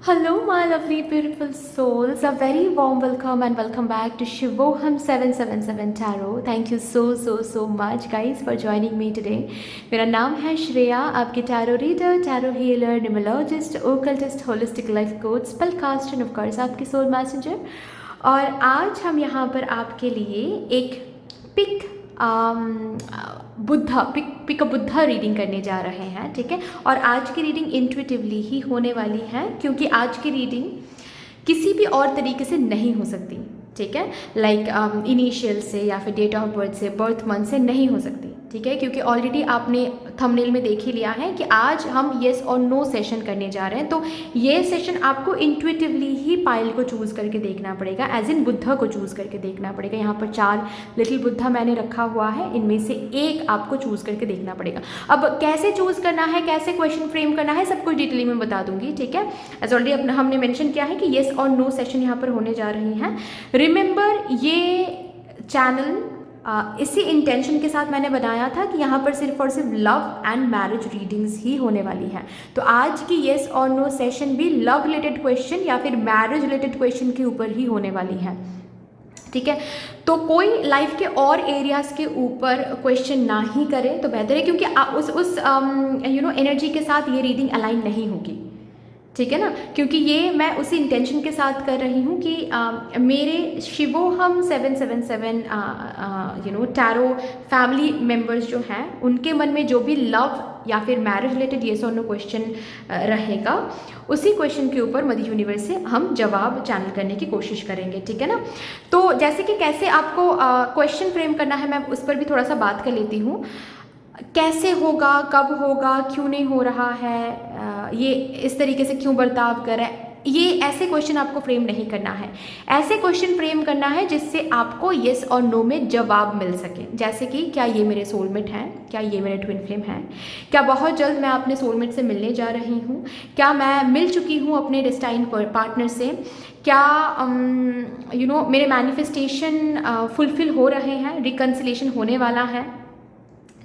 Hello, my lovely, beautiful souls. A very warm welcome and welcome back to Shivoham 777 Tarot. Thank you so much, guys, for joining me today. मेरा नाम है श्रेया, आपकी tarot reader, tarot healer, numerologist, occultist, holistic life coach, spellcaster and of course आपकी soul messenger. और आज हम यहाँ पर आपके लिए एक पिक पिक बुद्धा रीडिंग करने जा रहे हैं, ठीक है। और आज की रीडिंग इंट्यूटिवली ही होने वाली है, क्योंकि आज की रीडिंग किसी भी और तरीके से नहीं हो सकती, ठीक है। लाइक इनिशियल से या फिर डेट ऑफ बर्थ से, बर्थ मंथ से नहीं हो सकती, ठीक है। क्योंकि ऑलरेडी आपने थंबनेल में देख ही लिया है कि आज हम येस और नो सेशन करने जा रहे हैं। तो ये सेशन आपको इंट्यूटिवली ही पाइल को चूज़ करके देखना पड़ेगा, एज इन बुद्धा को चूज़ करके देखना पड़ेगा। यहाँ पर 4 लिटिल बुद्धा मैंने रखा हुआ है, इनमें से एक आपको चूज़ करके देखना पड़ेगा। अब कैसे चूज़ करना है, कैसे क्वेश्चन फ्रेम करना है, सब कुछ डिटेल में बता दूंगी, ठीक है। एज ऑलरेडी हमने मेंशन किया है कि येस और नो सेशन यहाँ पर होने जा रही हैं। रिमेंबर, ये चैनल इसी इंटेंशन के साथ मैंने बनाया था कि यहाँ पर सिर्फ और सिर्फ लव एंड मैरिज रीडिंग्स ही होने वाली हैं। तो आज की येस और नो सेशन भी लव रिलेटेड क्वेश्चन या फिर मैरिज रिलेटेड क्वेश्चन के ऊपर ही होने वाली है, ठीक है। तो कोई लाइफ के और एरियाज़ के ऊपर क्वेश्चन ना ही करे तो बेहतर है, क्योंकि उस एनर्जी के साथ ये रीडिंग अलाइन नहीं होगी, ठीक है ना। क्योंकि ये मैं उसी इंटेंशन के साथ कर रही हूँ कि मेरे शिवोहम 777 टैरो फैमिली मेम्बर्स जो हैं, उनके मन में जो भी लव या फिर मैरिज रिलेटेड येस और नो क्वेश्चन रहेगा, उसी क्वेश्चन के ऊपर मदर यूनिवर्स से हम जवाब चैनल करने की कोशिश करेंगे, ठीक है ना। तो जैसे कि कैसे आपको क्वेश्चन फ्रेम करना है, मैं उस पर भी थोड़ा सा बात कर लेती हूँ। कैसे होगा, कब होगा, क्यों नहीं हो रहा है, ये इस तरीके से क्यों बर्ताव कर रहा है, ये ऐसे क्वेश्चन आपको फ्रेम नहीं करना है। ऐसे क्वेश्चन फ्रेम करना है जिससे आपको येस और नो में जवाब मिल सके। जैसे कि क्या ये मेरे सोलमेट हैं, क्या ये मेरे ट्विन फ्लेम हैं, क्या बहुत जल्द मैं अपने सोलमेट से मिलने जा रही हूँ, क्या मैं मिल चुकी हूँ अपने डेस्टाइन पार्टनर से, क्या मेरे मैनिफेस्टेशन फुलफिल हो रहे हैं, रिकन्सिलेशन होने वाला है,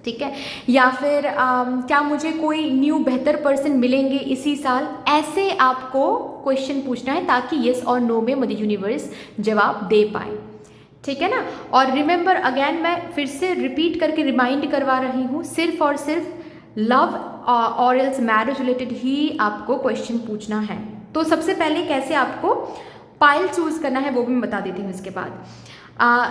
ठीक है। या फिर क्या मुझे कोई न्यू बेहतर पर्सन मिलेंगे इसी साल। ऐसे आपको क्वेश्चन पूछना है ताकि येस और नो में मदर यूनिवर्स जवाब दे पाए, ठीक है ना। और रिमेंबर अगेन, मैं फिर से रिपीट करके रिमाइंड करवा रही हूँ, सिर्फ और सिर्फ लव और एल्स मैरिज रिलेटेड ही आपको क्वेश्चन पूछना है। तो सबसे पहले कैसे आपको पाइल चूज करना है वो भी मैं बता देती हूँ इसके बाद।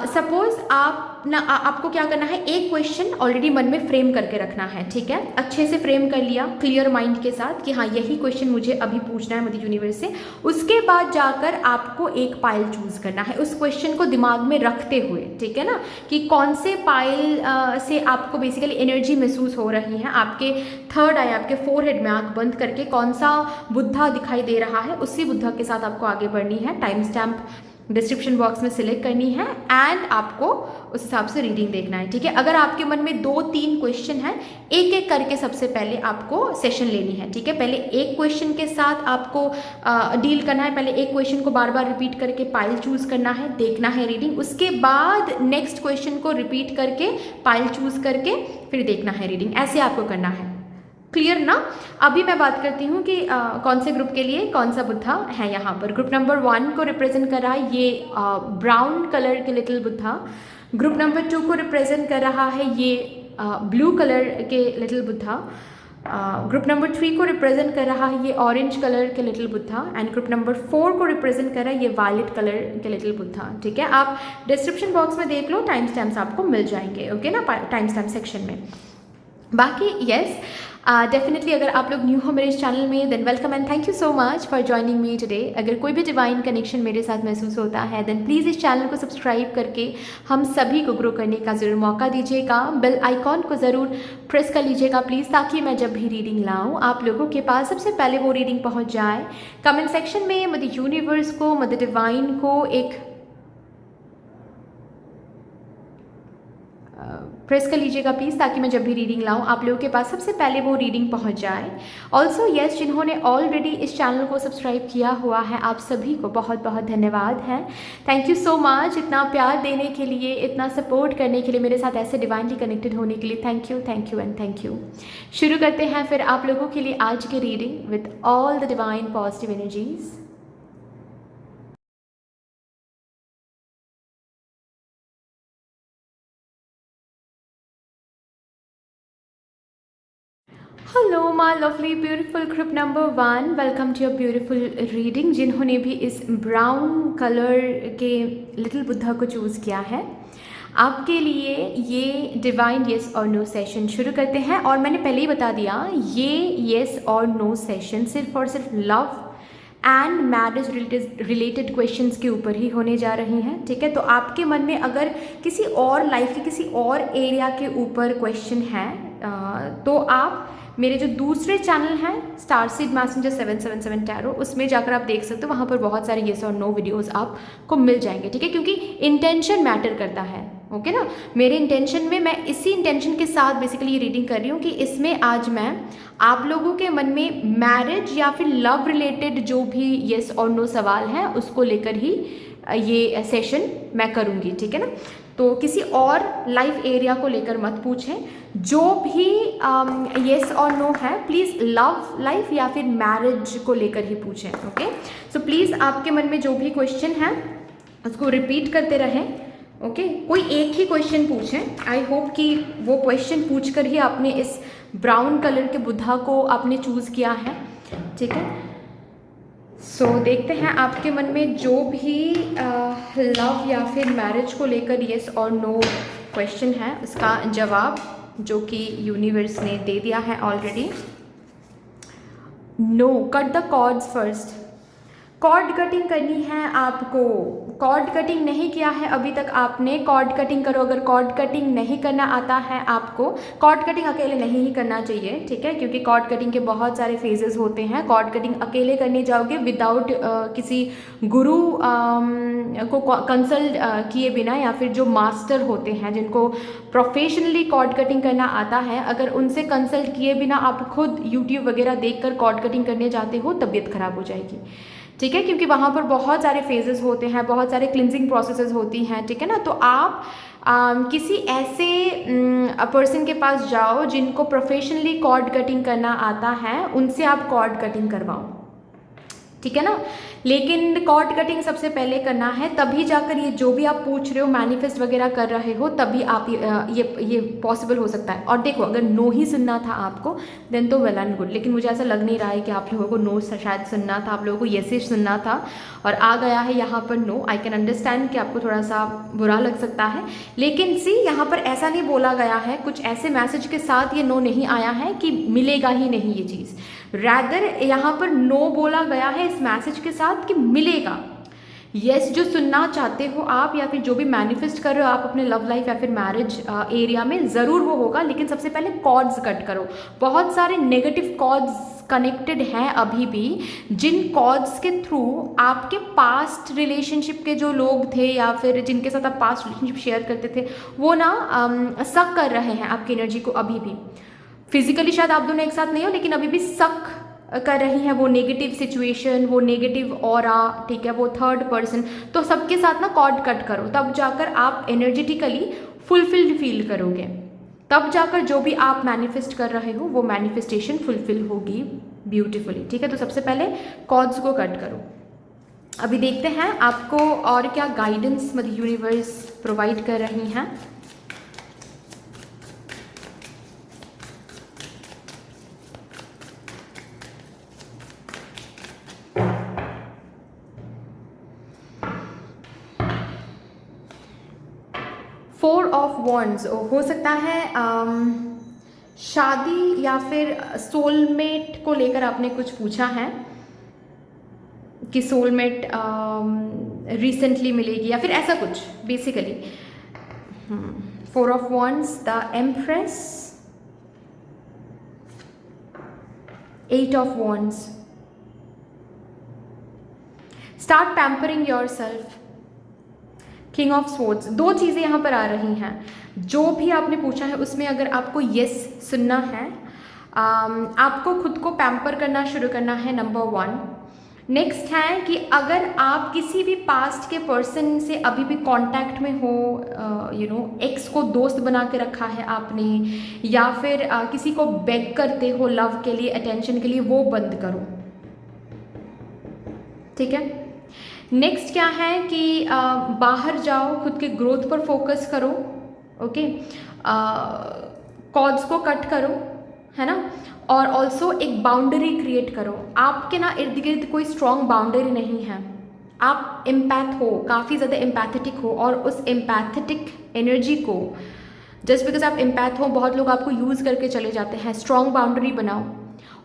सपोज आपको क्या करना है, एक क्वेश्चन ऑलरेडी मन में फ्रेम करके रखना है, ठीक है। अच्छे से फ्रेम कर लिया क्लियर माइंड के साथ कि हाँ यही क्वेश्चन मुझे अभी पूछना है मदर यूनिवर्स से। उसके बाद जाकर आपको एक पाइल चूज करना है उस क्वेश्चन को दिमाग में रखते हुए, ठीक है ना, कि कौन से पाइल से आपको बेसिकली एनर्जी महसूस हो रही है। आपके थर्ड आई, आपके फोरहेड में आंख बंद करके कौन सा बुद्धा दिखाई दे रहा है, उसी बुद्धा के साथ आपको आगे बढ़नी है। टाइम स्टैम्प डिस्क्रिप्शन बॉक्स में सिलेक्ट करनी है एंड आपको उस हिसाब से रीडिंग देखना है, ठीक है। अगर आपके मन में 2-3 क्वेश्चन हैं, एक एक करके सबसे पहले आपको सेशन लेनी है, ठीक है। पहले एक क्वेश्चन के साथ आपको डील करना है, पहले एक क्वेश्चन को बार बार रिपीट करके पाइल चूज करना है, देखना है रीडिंग। उसके बाद नेक्स्ट क्वेश्चन को रिपीट करके पाइल चूज करके फिर देखना है रीडिंग। ऐसे आपको करना है, क्लियर ना। अभी मैं बात करती हूँ कि कौन से ग्रुप के लिए कौन सा बुद्धा है। यहाँ पर ग्रुप नंबर 1 को रिप्रेजेंट कर रहा है ये ब्राउन कलर के लिटिल बुद्धा। ग्रुप नंबर 2 को रिप्रेजेंट कर रहा है ये ब्लू कलर के लिटिल बुद्धा। ग्रुप नंबर 3 को रिप्रेजेंट कर रहा है ये ऑरेंज कलर के little Buddha. And group number 4 को रिप्रेजेंट कर रहा है ये वायलेट कलर के लिटिल बुद्धा, ठीक है। आप डिस्क्रिप्शन बॉक्स में देख लो, टाइम स्टैम्प्स आपको मिल जाएंगे, ओके ना, टाइम स्टैम्प सेक्शन में। बाकी यस, डेफिनेटली अगर आप लोग न्यू हो मेरे इस चैनल में, than welcome and thank you so much for joining me today. अगर कोई भी डिवाइन कनेक्शन मेरे साथ महसूस होता है, देन प्लीज़ इस चैनल को सब्सक्राइब करके हम सभी को ग्रो करने का ज़रूर मौका दीजिएगा। बेल आइकॉन को ज़रूर प्रेस कर लीजिएगा प्लीज़, ताकि मैं जब भी रीडिंग लाऊँ आप लोगों के पास सबसे पहले वो रीडिंग पहुँच जाए। कमेंट सेक्शन में मदर यूनिवर्स को, मदर डिवाइन को एक प्रेस कर लीजिएगा प्लीज़, ताकि मैं जब भी रीडिंग लाऊं आप लोगों के पास सबसे पहले वो रीडिंग पहुंच जाए। ऑल्सो यस, जिन्होंने ऑलरेडी इस चैनल को सब्सक्राइब किया हुआ है आप सभी को बहुत बहुत धन्यवाद है। थैंक यू सो मच, इतना प्यार देने के लिए, इतना सपोर्ट करने के लिए, मेरे साथ ऐसे डिवाइनली कनेक्टेड होने के लिए thank you and thank you. शुरू करते हैं फिर आप लोगों के लिए आज की reading with all the divine positive energies. Hello my lovely beautiful group number 1, welcome to your beautiful reading. जिन्होंने भी इस ब्राउन कलर के लिटिल बुद्धा को चूज़ किया है, आपके लिए ये डिवाइन येस और नो सेशन शुरू करते हैं। और मैंने पहले ही बता दिया, ये येस और नो सेशन सिर्फ और सिर्फ love and marriage related questions के ऊपर ही होने जा रही हैं, ठीक है। तो आपके मन में अगर किसी और लाइफ के किसी और एरिया के ऊपर क्वेश्चन है तो आप मेरे जो दूसरे चैनल हैं स्टारसीड मैसेंजर 777 टैरो, उसमें जाकर आप देख सकते हो, वहाँ पर बहुत सारे येस और नो वीडियोस आपको मिल जाएंगे, ठीक है। क्योंकि इंटेंशन मैटर करता है, ओके ना। मेरे इंटेंशन में, मैं इसी इंटेंशन के साथ बेसिकली ये रीडिंग कर रही हूँ कि इसमें आज मैं आप लोगों के मन में मैरिज या फिर लव रिलेटेड जो भी येस और नो सवाल हैं उसको लेकर ही ये सेशन मैं करूँगी, ठीक है ना। तो किसी और लाइफ एरिया को लेकर मत पूछें, जो भी येस और नो है प्लीज़ लव लाइफ या फिर मैरिज को लेकर ही पूछें, ओके। सो प्लीज़ आपके मन में जो भी क्वेश्चन है उसको रिपीट करते रहें, ओके। कोई एक ही क्वेश्चन पूछें। आई होप कि वो क्वेश्चन पूछकर ही आपने इस ब्राउन कलर के बुद्धा को आपने चूज़ किया है, ठीक है। सो देखते हैं आपके मन में जो भी लव या फिर मैरिज को लेकर येस और नो क्वेश्चन है उसका जवाब जो कि यूनिवर्स ने दे दिया है already. No, cut the cords first. Cord cutting करनी है आपको, कॉर्ड कटिंग नहीं किया है अभी तक आपने, कॉर्ड कटिंग करो। अगर कॉर्ड कटिंग नहीं करना आता है आपको, कॉर्ड कटिंग अकेले नहीं ही करना चाहिए, ठीक है, क्योंकि कॉर्ड कटिंग के बहुत सारे फेजेस होते हैं। कॉर्ड कटिंग अकेले करने जाओगे विदाउट किसी गुरु को कंसल्ट किए बिना, या फिर जो मास्टर होते हैं जिनको प्रोफेशनली कॉर्ड कटिंग करना आता है, अगर उनसे कंसल्ट किए बिना आप खुद यूट्यूब वगैरह देखकर कॉर्ड कटिंग करने जाते हो, तबीयत खराब हो जाएगी, ठीक है। क्योंकि वहाँ पर बहुत सारे फेजेस होते हैं, बहुत सारे क्लिनजिंग प्रोसेसेस होती हैं, ठीक है ना। तो आप किसी ऐसे पर्सन के पास जाओ जिनको प्रोफेशनली कॉर्ड कटिंग करना आता है, उनसे आप कॉर्ड कटिंग करवाओ, ठीक है ना। लेकिन कॉर्ड कटिंग सबसे पहले करना है, तभी जाकर ये जो भी आप पूछ रहे हो मैनिफेस्ट वगैरह कर रहे हो, तभी आप ये पॉसिबल हो सकता है। और देखो, अगर नो ही सुनना था आपको देन तो वेल एंड गुड, लेकिन मुझे ऐसा लग नहीं रहा है कि आप लोगों को नो शायद सुनना था, आप लोगों को येस ही सुनना था और आ गया है यहाँ पर नो। आई कैन अंडरस्टैंड कि आपको थोड़ा सा बुरा लग सकता है, लेकिन सी यहाँ पर ऐसा नहीं बोला गया है, कुछ ऐसे मैसेज के साथ ये नो नहीं आया है कि मिलेगा ही नहीं ये चीज़। रैदर यहाँ पर नो बोला गया है इस मैसेज के साथ कि मिलेगा। यस, जो सुनना चाहते हो आप या फिर जो भी मैनिफेस्ट कर रहे हो आप अपने लव लाइफ या फिर मैरिज एरिया में, ज़रूर वो होगा, लेकिन सबसे पहले कॉर्ड्स कट करो। बहुत सारे नेगेटिव कॉर्ड्स कनेक्टेड हैं अभी भी, जिन कॉर्ड्स के थ्रू आपके पास्ट रिलेशनशिप के जो लोग थे या फिर जिनके साथ आप पास्ट रिलेशनशिप शेयर करते थे, वो ना सक कर रहे हैं आपकी एनर्जी को अभी भी। फिजिकली शायद आप दोनों एक साथ नहीं हो, लेकिन अभी भी सक कर रही है वो नेगेटिव सिचुएशन, वो नेगेटिव ऑरा, ठीक है, वो थर्ड पर्सन। तो सबके साथ ना कॉर्ड कट करो, तब जाकर आप एनर्जेटिकली फुलफिल्ड फील करोगे, तब जाकर जो भी आप मैनिफेस्ट कर रहे हो वो मैनिफेस्टेशन फुलफिल होगी ब्यूटीफुली, ठीक है। तो सबसे पहले कॉर्ड्स को कट करो। अभी देखते हैं आपको और क्या गाइडेंस मदर यूनिवर्स प्रोवाइड कर रही हैं। फोर ऑफ वॉन्ड्स हो सकता है शादी या फिर सोलमेट को लेकर आपने कुछ पूछा है कि सोलमेट रिसेंटली मिलेगी या फिर ऐसा कुछ basically. Four of wands, the empress, eight of wands. Start pampering your self. King of swords, 2 चीज़ें यहाँ पर आ रही हैं। जो भी आपने पूछा है उसमें अगर आपको यस सुनना है, आपको खुद को पैम्पर करना शुरू करना है, नंबर 1। नेक्स्ट है कि अगर आप किसी भी पास्ट के पर्सन से अभी भी कांटेक्ट में हो, एक्स को दोस्त बना के रखा है आपने, या फिर किसी को बेग करते हो लव के लिए, अटेंशन के लिए, वो बंद करो, ठीक है। नेक्स्ट क्या है कि बाहर जाओ, खुद के ग्रोथ पर फोकस करो, ओके। कॉर्ड्स को कट करो, है ना, और ऑल्सो एक बाउंड्री क्रिएट करो। आपके ना इर्द गिर्द कोई स्ट्रॉन्ग बाउंड्री नहीं है, आप एम्पैथ हो, काफ़ी ज़्यादा एम्पैथेटिक हो, और उस एम्पैथेटिक एनर्जी को, जस्ट बिकॉज आप एम्पैथ हो, बहुत लोग आपको यूज़ करके चले जाते हैं। स्ट्रॉन्ग बाउंड्री बनाओ,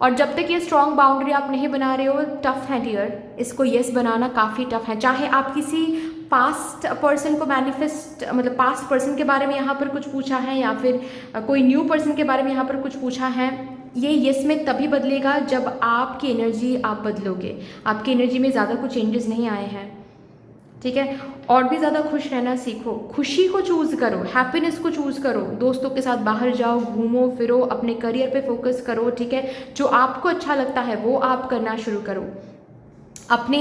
और जब तक ये स्ट्रॉन्ग बाउंड्री आप नहीं बना रहे हो, टफ है डियर, इसको यस बनाना काफ़ी टफ है। चाहे आप किसी पास्ट पर्सन को मैनिफेस्ट, मतलब पास्ट पर्सन के बारे में यहाँ पर कुछ पूछा है, या फिर कोई न्यू पर्सन के बारे में यहाँ पर कुछ पूछा है, ये यस में तभी बदलेगा जब आपकी एनर्जी आप बदलोगे। आपकी एनर्जी में ज़्यादा कुछ चेंजेस नहीं आए हैं, ठीक है। और भी ज़्यादा खुश रहना सीखो, खुशी को चूज़ करो, हैप्पीनेस को चूज़ करो, दोस्तों के साथ बाहर जाओ, घूमो फिरो, अपने करियर पे फोकस करो, ठीक है। जो आपको अच्छा लगता है वो आप करना शुरू करो। अपने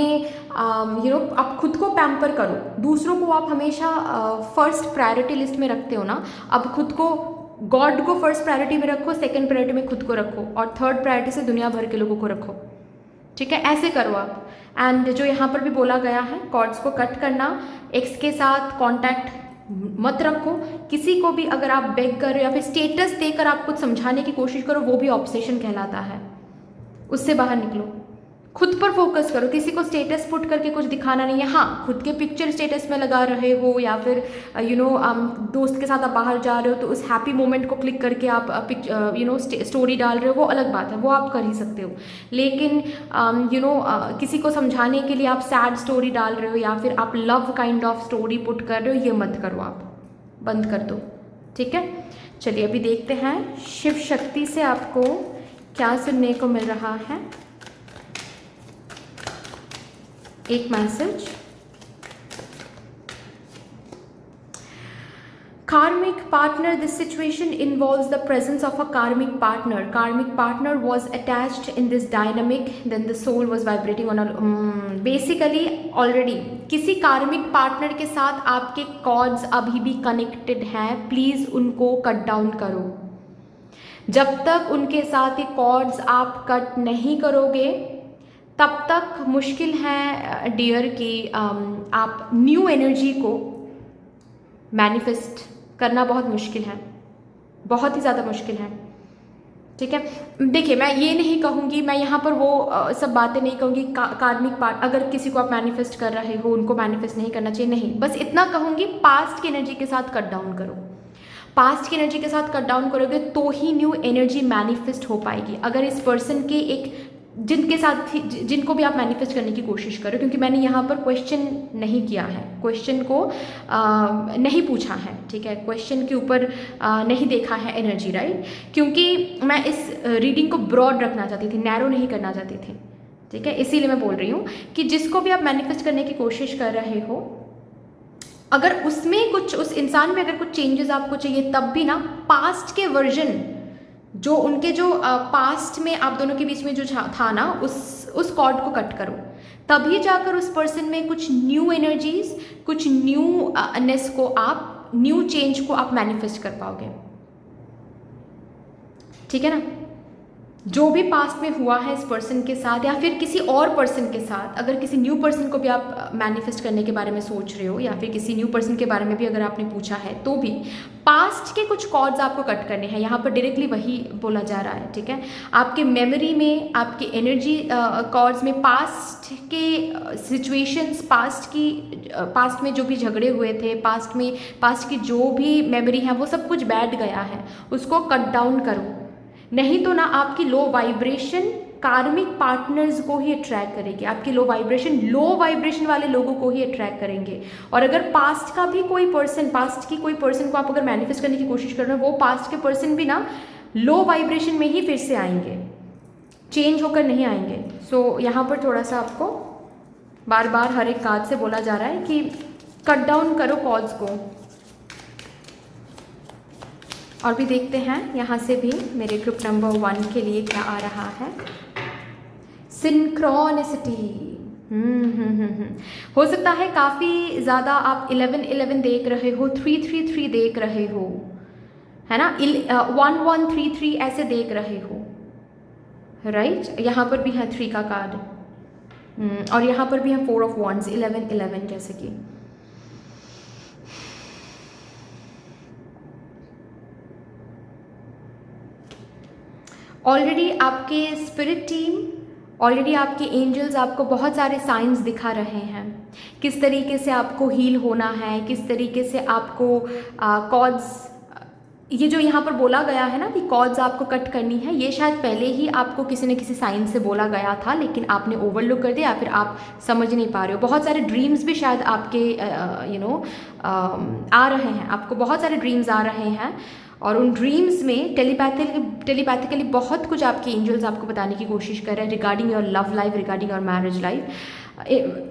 आप खुद को पैम्पर करो। दूसरों को आप हमेशा फर्स्ट प्रायोरिटी लिस्ट में रखते हो ना, अब खुद को, गॉड को फर्स्ट प्रायोरिटी में रखो, सेकंड प्रायोरिटी में खुद को रखो, और थर्ड प्रायोरिटी से दुनिया भर के लोगों को रखो, ठीक है। ऐसे करो आप। एंड जो यहाँ पर भी बोला गया है, कॉर्ड्स को कट करना, एक्स के साथ कांटेक्ट मत रखो, किसी को भी अगर आप बेग कर रहे हो या फिर स्टेटस देकर आप कुछ समझाने की कोशिश करो, वो भी ऑब्सेशन कहलाता है, उससे बाहर निकलो। खुद पर फोकस करो, किसी को स्टेटस पुट करके कुछ दिखाना नहीं है। हाँ, खुद के पिक्चर स्टेटस में लगा रहे हो, या फिर दोस्त के साथ आप बाहर जा रहे हो तो उस हैप्पी मोमेंट को क्लिक करके आप स्टोरी डाल रहे हो, वो अलग बात है, वो आप कर ही सकते हो। लेकिन किसी को समझाने के लिए आप सैड स्टोरी डाल रहे हो, या फिर आप love kind of story put कर रहे हो, ये मत करो, आप बंद कर दो, ठीक है। चलिए अभी देखते हैं शिव शक्ति से आपको क्या सुनने को मिल रहा है। एक message, karmic partner, this situation involves the presence of a karmic partner. Karmic partner was attached in this dynamic, then the soul was vibrating on a basically already किसी कार्मिक पार्टनर के साथ आपके कॉर्ड्स अभी भी कनेक्टेड हैं, please उनको cut down करो। जब तक उनके साथ ये कॉर्ड्स आप कट नहीं करोगे तब तक मुश्किल है डियर कि आप न्यू एनर्जी को मैनिफेस्ट करना बहुत मुश्किल है, बहुत ही ज़्यादा मुश्किल है, ठीक है। देखिए, मैं ये नहीं कहूँगी, मैं यहाँ पर वो सब बातें नहीं कहूँगी कार्मिक पार्ट, अगर किसी को आप मैनिफेस्ट कर रहे हो उनको मैनिफेस्ट नहीं करना चाहिए, नहीं, बस इतना कहूँगी पास्ट की एनर्जी के साथ कट डाउन करो। पास्ट की एनर्जी के साथ कट डाउन करोगे तो ही न्यू एनर्जी मैनिफेस्ट हो पाएगी। अगर इस पर्सन के एक जिनके साथ जिनको भी आप मैनिफेस्ट करने की कोशिश करो, क्योंकि मैंने यहाँ पर क्वेश्चन नहीं किया है, क्वेश्चन को नहीं पूछा है, ठीक है, क्वेश्चन के ऊपर नहीं देखा है एनर्जी, राइट, क्योंकि मैं इस रीडिंग को ब्रॉड रखना चाहती थी, नैरो नहीं करना चाहती थी, ठीक है। इसीलिए मैं बोल रही हूँ कि जिसको भी आप मैनिफेस्ट करने की कोशिश कर रहे हो, अगर उसमें कुछ, उस इंसान में अगर कुछ चेंजेस आपको चाहिए, तब भी ना पास्ट के वर्जन, जो उनके जो पास्ट में आप दोनों के बीच में जो था ना, उस कॉर्ड को कट करो, तभी जाकर उस पर्सन में कुछ न्यू एनर्जीज, कुछ न्यू नेस को आप, न्यू चेंज को आप मैनिफेस्ट कर पाओगे, ठीक है ना। जो भी पास्ट में हुआ है इस पर्सन के साथ या फिर किसी और पर्सन के साथ, अगर किसी न्यू पर्सन को भी आप मैनिफेस्ट करने के बारे में सोच रहे हो, या फिर किसी न्यू पर्सन के बारे में भी अगर आपने पूछा है, तो भी पास्ट के कुछ कॉर्ड्स आपको कट करने हैं। यहाँ पर डायरेक्टली वही बोला जा रहा है, ठीक है। आपके मेमोरी में, आपके एनर्जी कॉर्ड्स में पास्ट के सिचुएशंस, पास्ट में जो भी झगड़े हुए थे, पास्ट की जो भी मेमोरी है, वो सब कुछ बैठ गया है, उसको कट डाउन करो, नहीं तो ना आपकी लो वाइब्रेशन कार्मिक पार्टनर्स को ही अट्रैक्ट करेगी, आपकी लो वाइब्रेशन वाले लोगों को ही अट्रैक्ट करेंगे। और अगर पास्ट का भी कोई पर्सन, पास्ट की कोई पर्सन को आप अगर मैनिफेस्ट करने की कोशिश कर रहे हो, वो पास्ट के पर्सन भी ना लो वाइब्रेशन में ही फिर से आएंगे, चेंज होकर नहीं आएंगे। सो यहाँ पर थोड़ा सा आपको बार बार हर एक कार्ड से बोला जा रहा है कि कट डाउन करो कॉर्ड्स को। और भी देखते हैं यहाँ से भी मेरे ग्रुप नंबर 1 के लिए क्या आ रहा है। सिंक्रोनिसिटी। हो सकता है काफ़ी ज़्यादा आप 11-11 देख रहे हो, 3-3-3 देख रहे हो, है ना, 1-1-3-3 ऐसे देख रहे हो, राइट। यहाँ पर भी है 3 का कार्ड, और यहाँ पर भी है 4 ऑफ wands, 11-11 जैसे कि। ऑलरेडी आपके स्पिरिट टीम, ऑलरेडी आपके एंजल्स आपको बहुत सारे साइंस दिखा रहे हैं, किस तरीके से आपको हील होना है, किस तरीके से आपको कॉर्ड्स, ये जो यहाँ पर बोला गया है ना कि कॉर्ड्स आपको कट करनी है, ये शायद पहले ही आपको किसी न किसी साइंस से बोला गया था, लेकिन आपने ओवरलुक कर दिया या फिर आप समझ नहीं पा रहे हो। बहुत सारे ड्रीम्स भी शायद आपके आ रहे हैं, आपको बहुत सारे ड्रीम्स आ रहे हैं, और उन ड्रीम्स में टेलीपैथिकली बहुत कुछ आपके एंजल्स आपको बताने की कोशिश कर रहे हैं regarding your love life, regarding your marriage life.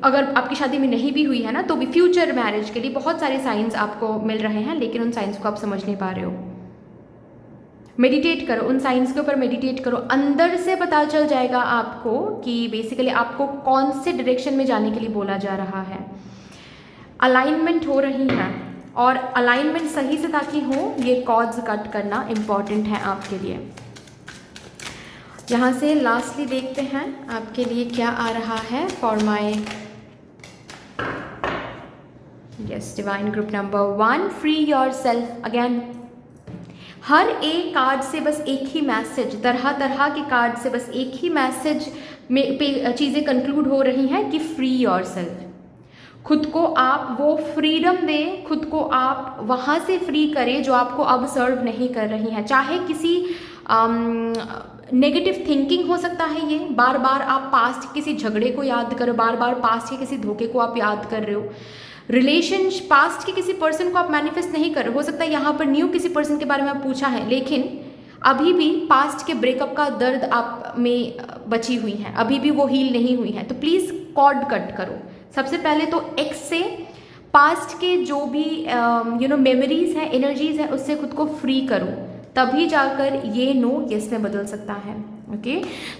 अगर आपकी शादी में नहीं भी हुई है ना, तो भी फ्यूचर मैरिज के लिए बहुत सारे साइंस आपको मिल रहे हैं, लेकिन उन साइंस को आप समझ नहीं पा रहे हो। मेडिटेट करो, उन साइंस के ऊपर मेडिटेट करो, अंदर से पता चल जाएगा आपको कि बेसिकली आपको कौन से डायरेक्शन में जाने के लिए बोला जा रहा है। अलाइनमेंट हो रही है, और अलाइनमेंट सही से ताकि हो, ये कॉर्ड्स कट करना इम्पॉर्टेंट है आपके लिए। यहाँ से लास्टली देखते हैं आपके लिए क्या आ रहा है for my yes divine group number 1, free yourself. Again हर एक कार्ड से बस एक ही मैसेज, तरह तरह के कार्ड से बस एक ही मैसेज में पे चीज़ें कंक्लूड हो रही हैं कि फ्री योर सेल्फ। खुद को आप वो फ्रीडम दें, खुद को आप वहाँ से फ्री करें जो आपको अब सर्व नहीं कर रही हैं। चाहे किसी नेगेटिव थिंकिंग हो सकता है, ये बार बार आप पास्ट किसी झगड़े को याद करो, बार बार पास्ट के किसी धोखे को आप याद कर रहे हो, रिलेशन पास्ट के किसी पर्सन को आप मैनिफेस्ट नहीं कर रहे हो सकता है यहाँ पर न्यू किसी पर्सन के बारे में आप पूछा है, लेकिन अभी भी पास्ट के ब्रेकअप का दर्द आप में बची हुई है, अभी भी वो हील नहीं हुई है, तो प्लीज़ कॉर्ड कट करो। सबसे पहले तो एक्स से पास्ट के जो भी मेमोरीज हैं, एनर्जीज हैं, उससे खुद को फ्री करो, तभी जाकर ये नो यस में बदल सकता है। Okay,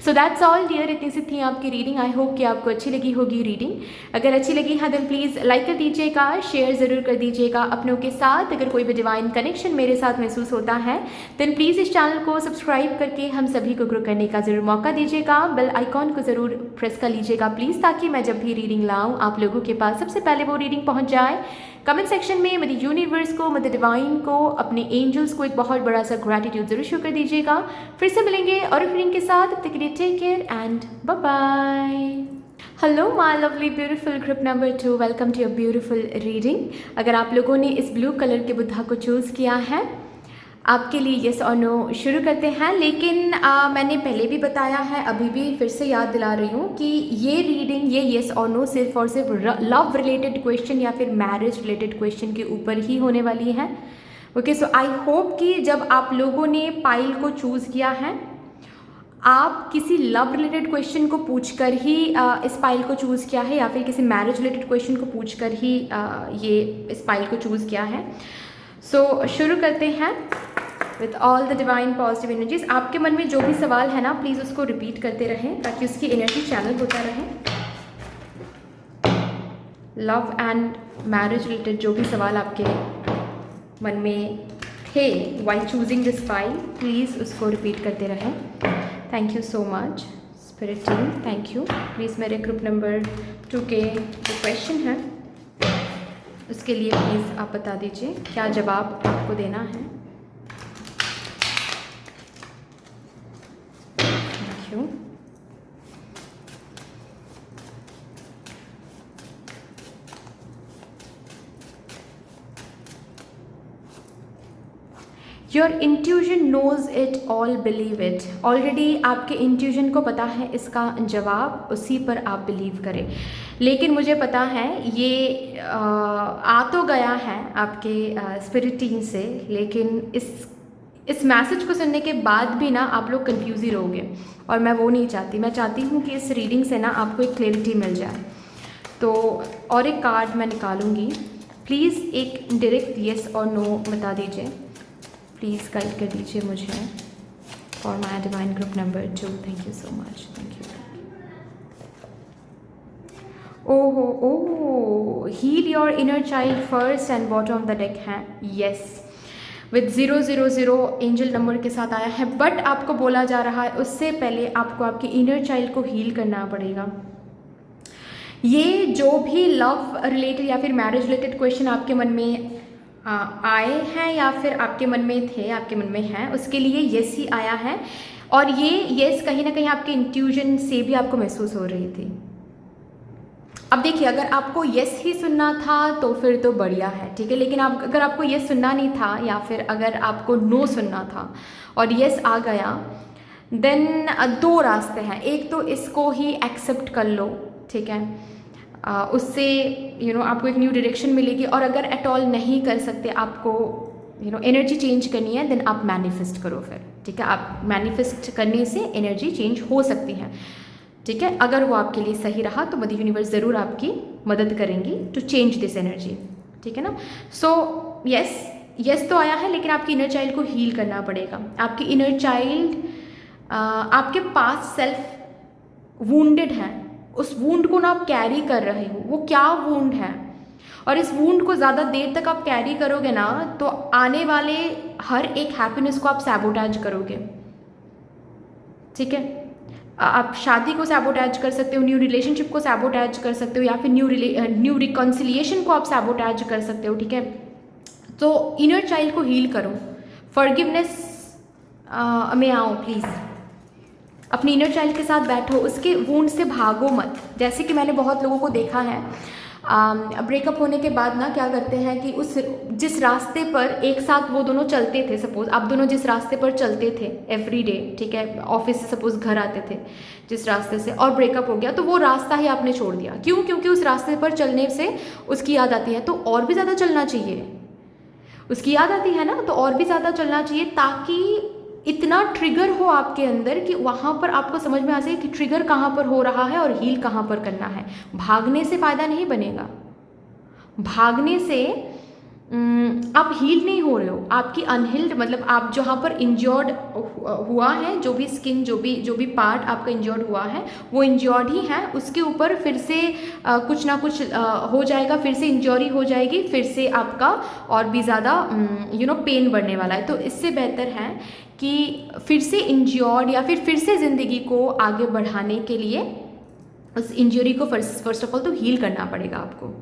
so that's all dear. इतनी सी थी आपकी रीडिंग। आई होप कि आपको अच्छी लगी होगी रीडिंग। अगर अच्छी लगी है देन प्लीज़ लाइक कर दीजिएगा, शेयर ज़रूर कर दीजिएगा अपनों के साथ। अगर कोई भी डिवाइन कनेक्शन मेरे साथ महसूस होता है देन प्लीज़ इस चैनल को सब्सक्राइब करके हम सभी को ग्रो करने का ज़रूर मौका दीजिएगा। बेल आइकॉन को ज़रूर प्रेस कर लीजिएगा प्लीज़, ताकि मैं जब भी रीडिंग लाऊँ आप लोगों के पास सबसे पहले वो रीडिंग पहुँच जाए। कमेंट सेक्शन में मदर यूनिवर्स को, मदर डिवाइन को, अपने एंजल्स को एक बहुत बड़ा सा ग्रैटिट्यूड जरूर शो कर दीजिएगा। फिर से मिलेंगे और एक रीडिंग के साथ। तब तक के लिए take care and bye bye. Hello my lovely beautiful group number 2, welcome to your beautiful reading. अगर आप लोगों ने इस ब्लू कलर के बुद्धा को चूज़ किया है, आपके लिए येस और नो शुरू करते हैं। लेकिन मैंने पहले भी बताया है, अभी भी फिर से याद दिला रही हूँ कि ये रीडिंग, ये येस और नो सिर्फ और सिर्फ लव रिलेटेड क्वेश्चन या फिर मैरिज रिलेटेड क्वेश्चन के ऊपर ही होने वाली है। ओके, सो आई होप कि जब आप लोगों ने पाइल को चूज़ किया है, आप किसी लव रिलेटेड क्वेश्चन को पूछकर ही इस पाइल को चूज़ किया है, या फिर किसी मैरिज रिलेटेड क्वेश्चन को पूछकर ही ये इस पाइल को चूज़ किया है। सो शुरू करते हैं with all the divine positive energies. आपके मन में जो भी सवाल है ना, प्लीज़ उसको रिपीट करते रहें ताकि उसकी एनर्जी चैनल होता रहे। लव एंड मैरिज रिलेटेड जो भी सवाल आपके मन में थे while choosing this file, please उसको रिपीट करते रहें। Thank you so much spirit team, thank you. Please मेरे ग्रुप नंबर 2 के जो क्वेश्चन है उसके लिए प्लीज़ आप बता दीजिए क्या जवाब आपको देना है। Thank you. Your intuition knows it all, believe it. Already आपके इंट्यूजन को पता है इसका जवाब, उसी पर आप बिलीव करें। लेकिन मुझे पता है ये आ तो गया है आपके स्पिरिट टीम से, लेकिन इस मैसेज को सुनने के बाद भी ना आप लोग कंफ्यूज ही रहोगे, और मैं वो नहीं चाहती। मैं चाहती हूँ कि इस रीडिंग से ना आपको एक क्लैरिटी मिल जाए। तो और एक कार्ड मैं निकालूंगी प्लीज़ एक डायरेक्ट येस और नो बता दीजिए, प्लीज़ गाइड कर दीजिए मुझे for my divine group number 2। Thank you so much, thank you. ओहो ओह, heal your inner child first and bottom of the deck है येस विद 000 एंजल नंबर के साथ आया है। बट आपको बोला जा रहा है उससे पहले आपको आपके इनर चाइल्ड को हील करना पड़ेगा। ये जो भी लव रिलेटेड या फिर मैरिज रिलेटेड क्वेश्चन आपके मन में आए हैं या फिर आपके मन में थे, आपके मन में हैं, उसके लिए येस ही आया है। और ये येस कहीं ना कहीं आपके इंट्यूजन से भी आपको महसूस हो रही थी। अब देखिए, अगर आपको येस ही सुनना था तो फिर तो बढ़िया है, ठीक है। लेकिन अगर आपको येस सुनना नहीं था या फिर अगर आपको नो सुनना था और येस आ गया, देन दो रास्ते हैं। एक तो इसको ही एक्सेप्ट कर लो, ठीक है, उससे आपको एक न्यू डायरेक्शन मिलेगी। और अगर एट ऑल नहीं कर सकते, आपको एनर्जी चेंज करनी है, देन आप मैनिफेस्ट करो फिर, ठीक है। आप मैनिफेस्ट करने से एनर्जी चेंज हो सकती है, ठीक है। अगर वो आपके लिए सही रहा तो मदर यूनिवर्स ज़रूर आपकी मदद करेंगी टू चेंज दिस एनर्जी, ठीक है ना। सो यस तो आया है, लेकिन आपकी इनर चाइल्ड को हील करना पड़ेगा। आपकी इनर चाइल्ड आपके पास सेल्फ वुंडेड है, उस वुंड को ना आप कैरी कर रहे हो। वो क्या वुंड है, और इस वुंड को ज़्यादा देर तक आप कैरी करोगे ना तो आने वाले हर एक हैप्पीनेस को आप सैबोटेज करोगे, ठीक है। आप शादी को सैबोटेज कर सकते हो, न्यू रिलेशनशिप को सैबोटेज कर सकते हो, या फिर न्यू रिकॉन्सिलिएशन को आप सैबोटेज कर सकते हो, ठीक है। तो इनर चाइल्ड को हील करो, फॉरगिवनेस में आओ प्लीज़। अपनी इनर चाइल्ड के साथ बैठो, उसके वुंड से भागो मत। जैसे कि मैंने बहुत लोगों को देखा है, ब्रेकअप होने के बाद ना क्या करते हैं कि जिस रास्ते पर एक साथ वो दोनों चलते थे, सपोज आप दोनों जिस रास्ते पर चलते थे एवरी डे, ठीक है, ऑफिस से सपोज घर आते थे जिस रास्ते से, और ब्रेकअप हो गया तो वो रास्ता ही आपने छोड़ दिया। क्यों? क्योंकि उस रास्ते पर चलने से उसकी याद आती है, तो और भी ज़्यादा चलना चाहिए। उसकी याद आती है ना, तो और भी ज़्यादा चलना चाहिए, ताकि इतना ट्रिगर हो आपके अंदर कि वहाँ पर आपको समझ में आ सके कि ट्रिगर कहाँ पर हो रहा है और हील कहाँ पर करना है। भागने से फ़ायदा नहीं बनेगा, भागने से आप हील नहीं हो रहे हो। आपकी अनहील्ड, मतलब आप जहाँ पर इंजर्ड हुआ है, जो भी स्किन, जो भी पार्ट आपका इंजर्ड हुआ है, वो इंजर्ड ही है। उसके ऊपर फिर से कुछ ना कुछ हो जाएगा, फिर से इंजरी हो जाएगी, फिर से आपका और भी ज़्यादा पेन बढ़ने वाला है। तो इससे बेहतर है कि फिर से इंजर्ड या फिर से ज़िंदगी को आगे बढ़ाने के लिए उस इंजरी को फर्स्ट ऑफ ऑल तो हील करना पड़ेगा आपको।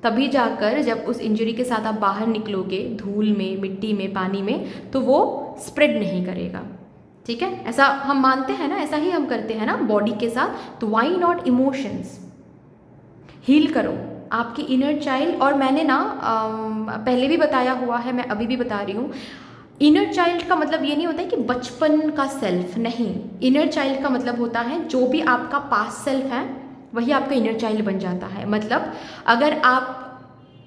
तभी जाकर जब उस इंजरी के साथ आप बाहर निकलोगे, धूल में, मिट्टी में, पानी में, तो वो स्प्रेड नहीं करेगा, ठीक है। ऐसा हम मानते हैं ना, ऐसा ही हम करते हैं ना बॉडी के साथ। तो वाई नॉट इमोशंस, हील करो आपकी इनर चाइल्ड। और मैंने ना पहले भी बताया हुआ है, मैं अभी भी बता रही हूँ, इनर चाइल्ड का मतलब ये नहीं होता है कि बचपन का सेल्फ, नहीं। इनर चाइल्ड का मतलब होता है जो भी आपका पास्ट सेल्फ है वही आपका इनर चाइल्ड बन जाता है। मतलब अगर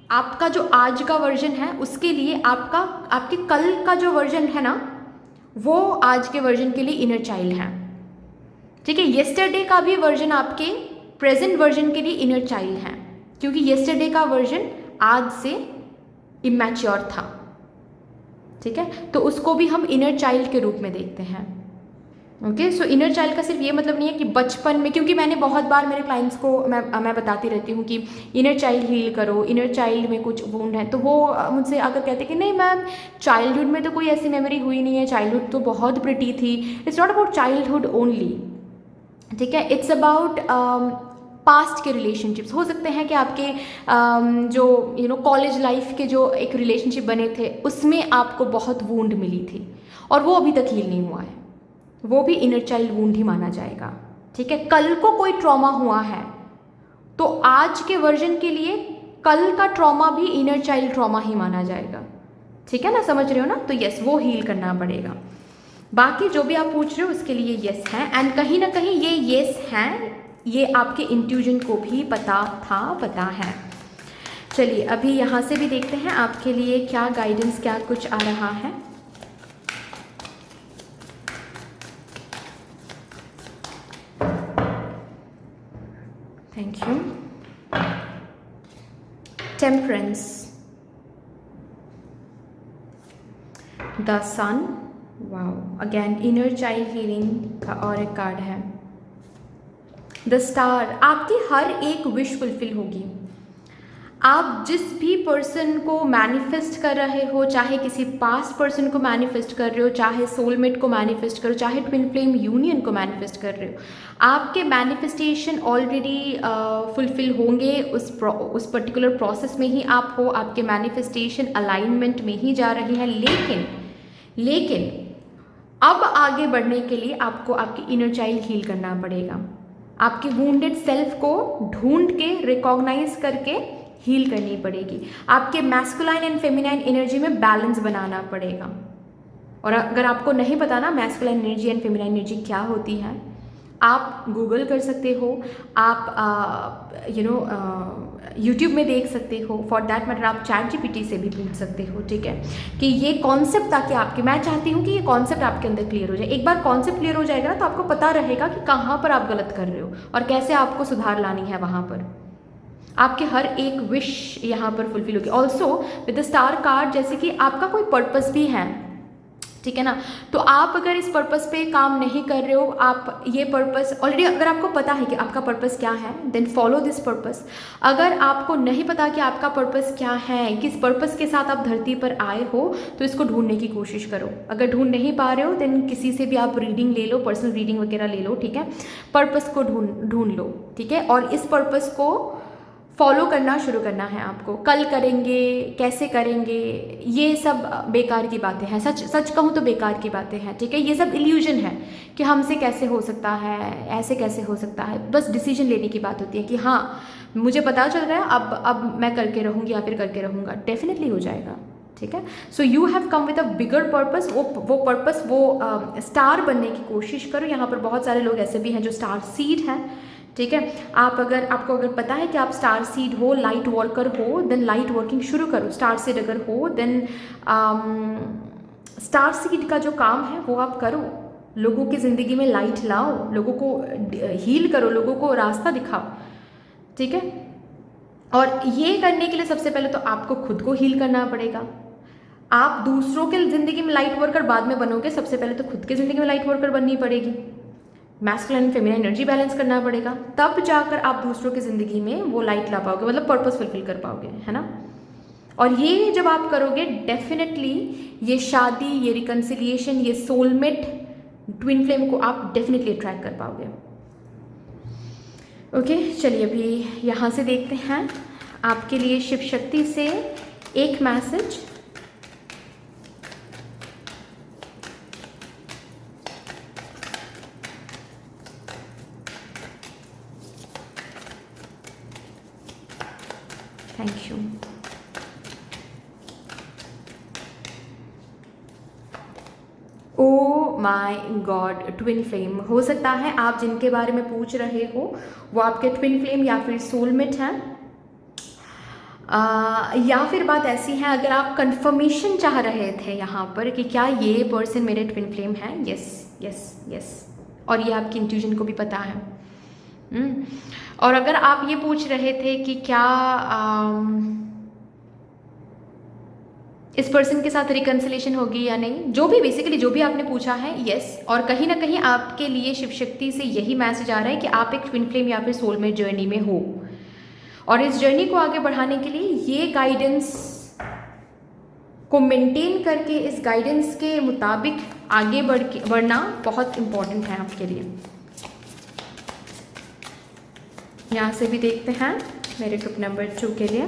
आपका जो आज का वर्जन है, उसके लिए आपके कल का जो वर्जन है ना, वो आज के वर्जन के लिए इनर चाइल्ड है, ठीक है। येस्टरडे का भी वर्जन आपके प्रेजेंट वर्जन के लिए इनर चाइल्ड है, क्योंकि येस्टरडे का वर्जन आज से इमैच्योर था, ठीक है। तो उसको भी हम इनर चाइल्ड के रूप में देखते हैं, ओके। सो इनर चाइल्ड का सिर्फ ये मतलब नहीं है कि बचपन में, क्योंकि मैंने बहुत बार मेरे क्लाइंट्स को मैं बताती रहती हूँ कि इनर चाइल्ड हील करो, इनर चाइल्ड में कुछ वुंड है, तो वो मुझसे आकर कहते हैं कि नहीं मैम, चाइल्डहुड में तो कोई ऐसी मेमोरी हुई नहीं है, चाइल्डहुड तो बहुत प्रिटी थी। It's not about childhood only, ठीक है। इट्स अबाउट पास्ट के रिलेशनशिप्स। हो सकते हैं कि आपके जो कॉलेज लाइफ के जो एक रिलेशनशिप बने थे, उसमें आपको बहुत वुंड मिली थी और वो अभी तक हील नहीं हुआ है, वो भी इनर चाइल्ड वुंड ही माना जाएगा, ठीक है। कल को कोई ट्रॉमा हुआ है तो आज के वर्जन के लिए कल का ट्रॉमा भी इनर चाइल्ड ट्रॉमा ही माना जाएगा, ठीक है ना, समझ रहे हो ना। तो यस, वो हील करना पड़ेगा। बाकी जो भी आप पूछ रहे हो उसके लिए यस है, एंड कहीं ना कहीं ये यस हैं, ये आपके इंट्यूजन को भी पता है। चलिए अभी यहाँ से भी देखते हैं आपके लिए क्या गाइडेंस, क्या कुछ आ रहा है। Thank you. Temperance, the sun, wow, again inner child healing का और एक कार्ड है। द स्टार, आपकी हर एक विश फुलफिल होगी। आप जिस भी पर्सन को मैनिफेस्ट कर रहे हो, चाहे किसी पास्ट पर्सन को मैनिफेस्ट कर रहे हो, चाहे सोलमेट को मैनिफेस्ट करो, चाहे ट्विन फ्लेम यूनियन को मैनिफेस्ट कर रहे हो, आपके मैनिफेस्टेशन ऑलरेडी फुलफिल होंगे। उस पर्टिकुलर प्रोसेस में ही आप हो, आपके मैनिफेस्टेशन अलाइनमेंट में ही जा रहे हैं। लेकिन अब आगे बढ़ने के लिए आपको आपकी इनर चाइल्ड हील करना पड़ेगा। आपकी वुंडेड सेल्फ को ढूंढ के रिकॉग्नाइज करके हील करनी पड़ेगी। आपके मैस्कुलाइन एंड फेमिनाइन एनर्जी में बैलेंस बनाना पड़ेगा। और अगर आपको नहीं पता ना masculine energy and feminine energy क्या होती है, आप गूगल कर सकते हो, आप यूट्यूब में देख सकते हो, फॉर दैट मैटर आप चैट जीपीटी से भी पूछ सकते हो, ठीक है, कि ये कॉन्सेप्ट, ताकि आपके, मैं चाहती हूँ कि ये कॉन्सेप्ट आपके अंदर क्लियर हो जाए। एक बार कॉन्सेप्ट क्लियर हो जाएगा ना तो आपको पता रहेगा कि कहाँ पर आप गलत कर रहे हो और कैसे आपको सुधार लानी है। वहाँ पर आपके हर एक विश यहाँ पर फुलफिल होगी। Also with the star card, जैसे कि आपका कोई पर्पस भी है, ठीक है ना, तो आप अगर इस पर्पस पे काम नहीं कर रहे हो, आप ये पर्पस ऑलरेडी, अगर आपको पता है कि आपका पर्पस क्या है, देन फॉलो दिस पर्पस। अगर आपको नहीं पता कि आपका पर्पस क्या है, किस पर्पस के साथ आप धरती पर आए हो, तो इसको ढूंढने की कोशिश करो। अगर ढूंढ नहीं पा रहे हो, देन किसी से भी आप रीडिंग ले लो, पर्सनल रीडिंग वगैरह ले लो, ठीक है, पर्पस को ढूंढ लो, ठीक है, और इस पर्पस को फॉलो करना शुरू करना है आपको। कल करेंगे, कैसे करेंगे, ये सब बेकार की बातें हैं। सच कहूँ तो बेकार की बातें हैं, ठीक है, ये सब इल्यूजन है कि हमसे कैसे हो सकता है, ऐसे कैसे हो सकता है। बस डिसीजन लेने की बात होती है कि हाँ मुझे पता चल रहा है, अब मैं करके रहूँगी या फिर करके रहूँगा, डेफिनेटली हो जाएगा, ठीक है। So you have come with a bigger purpose. वो पर्पस, वो स्टार बनने की कोशिश करो। यहाँ पर बहुत सारे लोग ऐसे भी हैं जो स्टार सीड हैं, ठीक है। आपको अगर पता है कि आप स्टार सीड हो, लाइट वर्कर हो, देन लाइट वर्किंग शुरू करो। स्टार सीड अगर हो, देन स्टार सीड का जो काम है वो आप करो। लोगों की ज़िंदगी में लाइट लाओ, लोगों को हील करो, लोगों को रास्ता दिखाओ, ठीक है। और ये करने के लिए सबसे पहले तो आपको खुद को हील करना पड़ेगा। आप दूसरों के ज़िंदगी में लाइट वर्कर बाद में बनोगे, सबसे पहले तो खुद की ज़िंदगी में लाइट वर्कर बननी पड़ेगी। मैस्कुलाइन फेमिनाइन एनर्जी बैलेंस करना पड़ेगा, तब जाकर आप दूसरों की ज़िंदगी में वो लाइट ला पाओगे, मतलब पर्पस फुलफिल कर पाओगे, है ना। और ये जब आप करोगे, डेफिनेटली ये शादी, ये रिकन्सिलिएशन, ये सोलमेट ट्विन फ्लेम को आप डेफिनेटली अट्रैक्ट कर पाओगे। ओके, चलिए अभी यहाँ से देखते हैं आपके लिए शिव शक्ति से एक message. Thank you. Oh my God, twin flame, हो सकता है आप जिनके बारे में पूछ रहे हो वो आपके ट्विन फ्लेम या फिर सोलमेट हैं। या फिर बात ऐसी है, अगर आप कंफर्मेशन चाह रहे थे यहाँ पर कि क्या ये पर्सन मेरे ट्विन फ्लेम है, यस यस यस, और ये आपकी इंट्यूजन को भी पता है। और अगर आप ये पूछ रहे थे कि क्या इस पर्सन के साथ रिकन्सिलेशन होगी या नहीं, जो भी बेसिकली जो भी आपने पूछा है, यस। और कहीं ना कहीं आपके लिए शिव शक्ति से यही मैसेज आ रहा है कि आप एक ट्विन फ्लेम या फिर सोलमेट जर्नी में हो, और इस जर्नी को आगे बढ़ाने के लिए ये गाइडेंस को मेंटेन करके, इस गाइडेंस के मुताबिक आगे बढ़ना बहुत इम्पोर्टेंट है आपके लिए। यहाँ से भी देखते हैं मेरे ग्रुप नंबर 2 के लिए।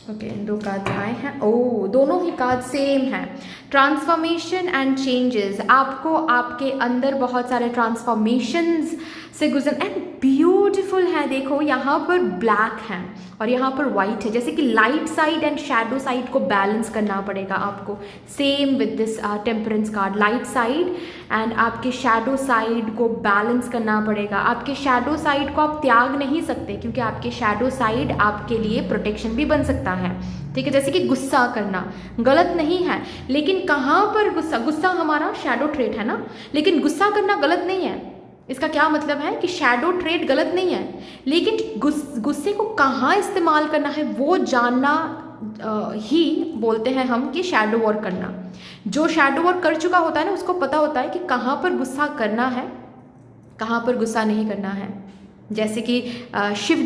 ओके, 2 कार्ड आए हैं। ओ, दोनों ही कार्ड सेम हैं, ट्रांसफॉर्मेशन एंड चेंजेस। आपको आपके अंदर बहुत सारे ट्रांसफॉर्मेशंस से गुजर, एंड ब्यूटीफुल है। देखो यहाँ पर ब्लैक है और यहाँ पर वाइट है, जैसे कि light side and shadow side को बैलेंस करना पड़ेगा आपको। Same with this temperance card, light side and आपके शैडो साइड को बैलेंस करना पड़ेगा। आपके शैडो साइड को आप त्याग नहीं सकते, क्योंकि आपके शैडो साइड आपके लिए प्रोटेक्शन भी बन सकता है, ठीक है। जैसे कि गुस्सा करना गलत नहीं है, लेकिन कहाँ पर गुस्सा हमारा शैडो ट्रेट है ना, लेकिन गुस्सा करना गलत नहीं है। इसका क्या मतलब है कि शैडो ट्रेट गलत नहीं है, लेकिन गुस्से को कहाँ इस्तेमाल करना है वो जानना ही बोलते हैं हम कि शैडो वर्क करना। जो शैडो वर्क कर चुका होता है ना, उसको पता होता है कि कहाँ पर गुस्सा करना है, कहाँ पर गुस्सा नहीं करना है। जैसे कि शिव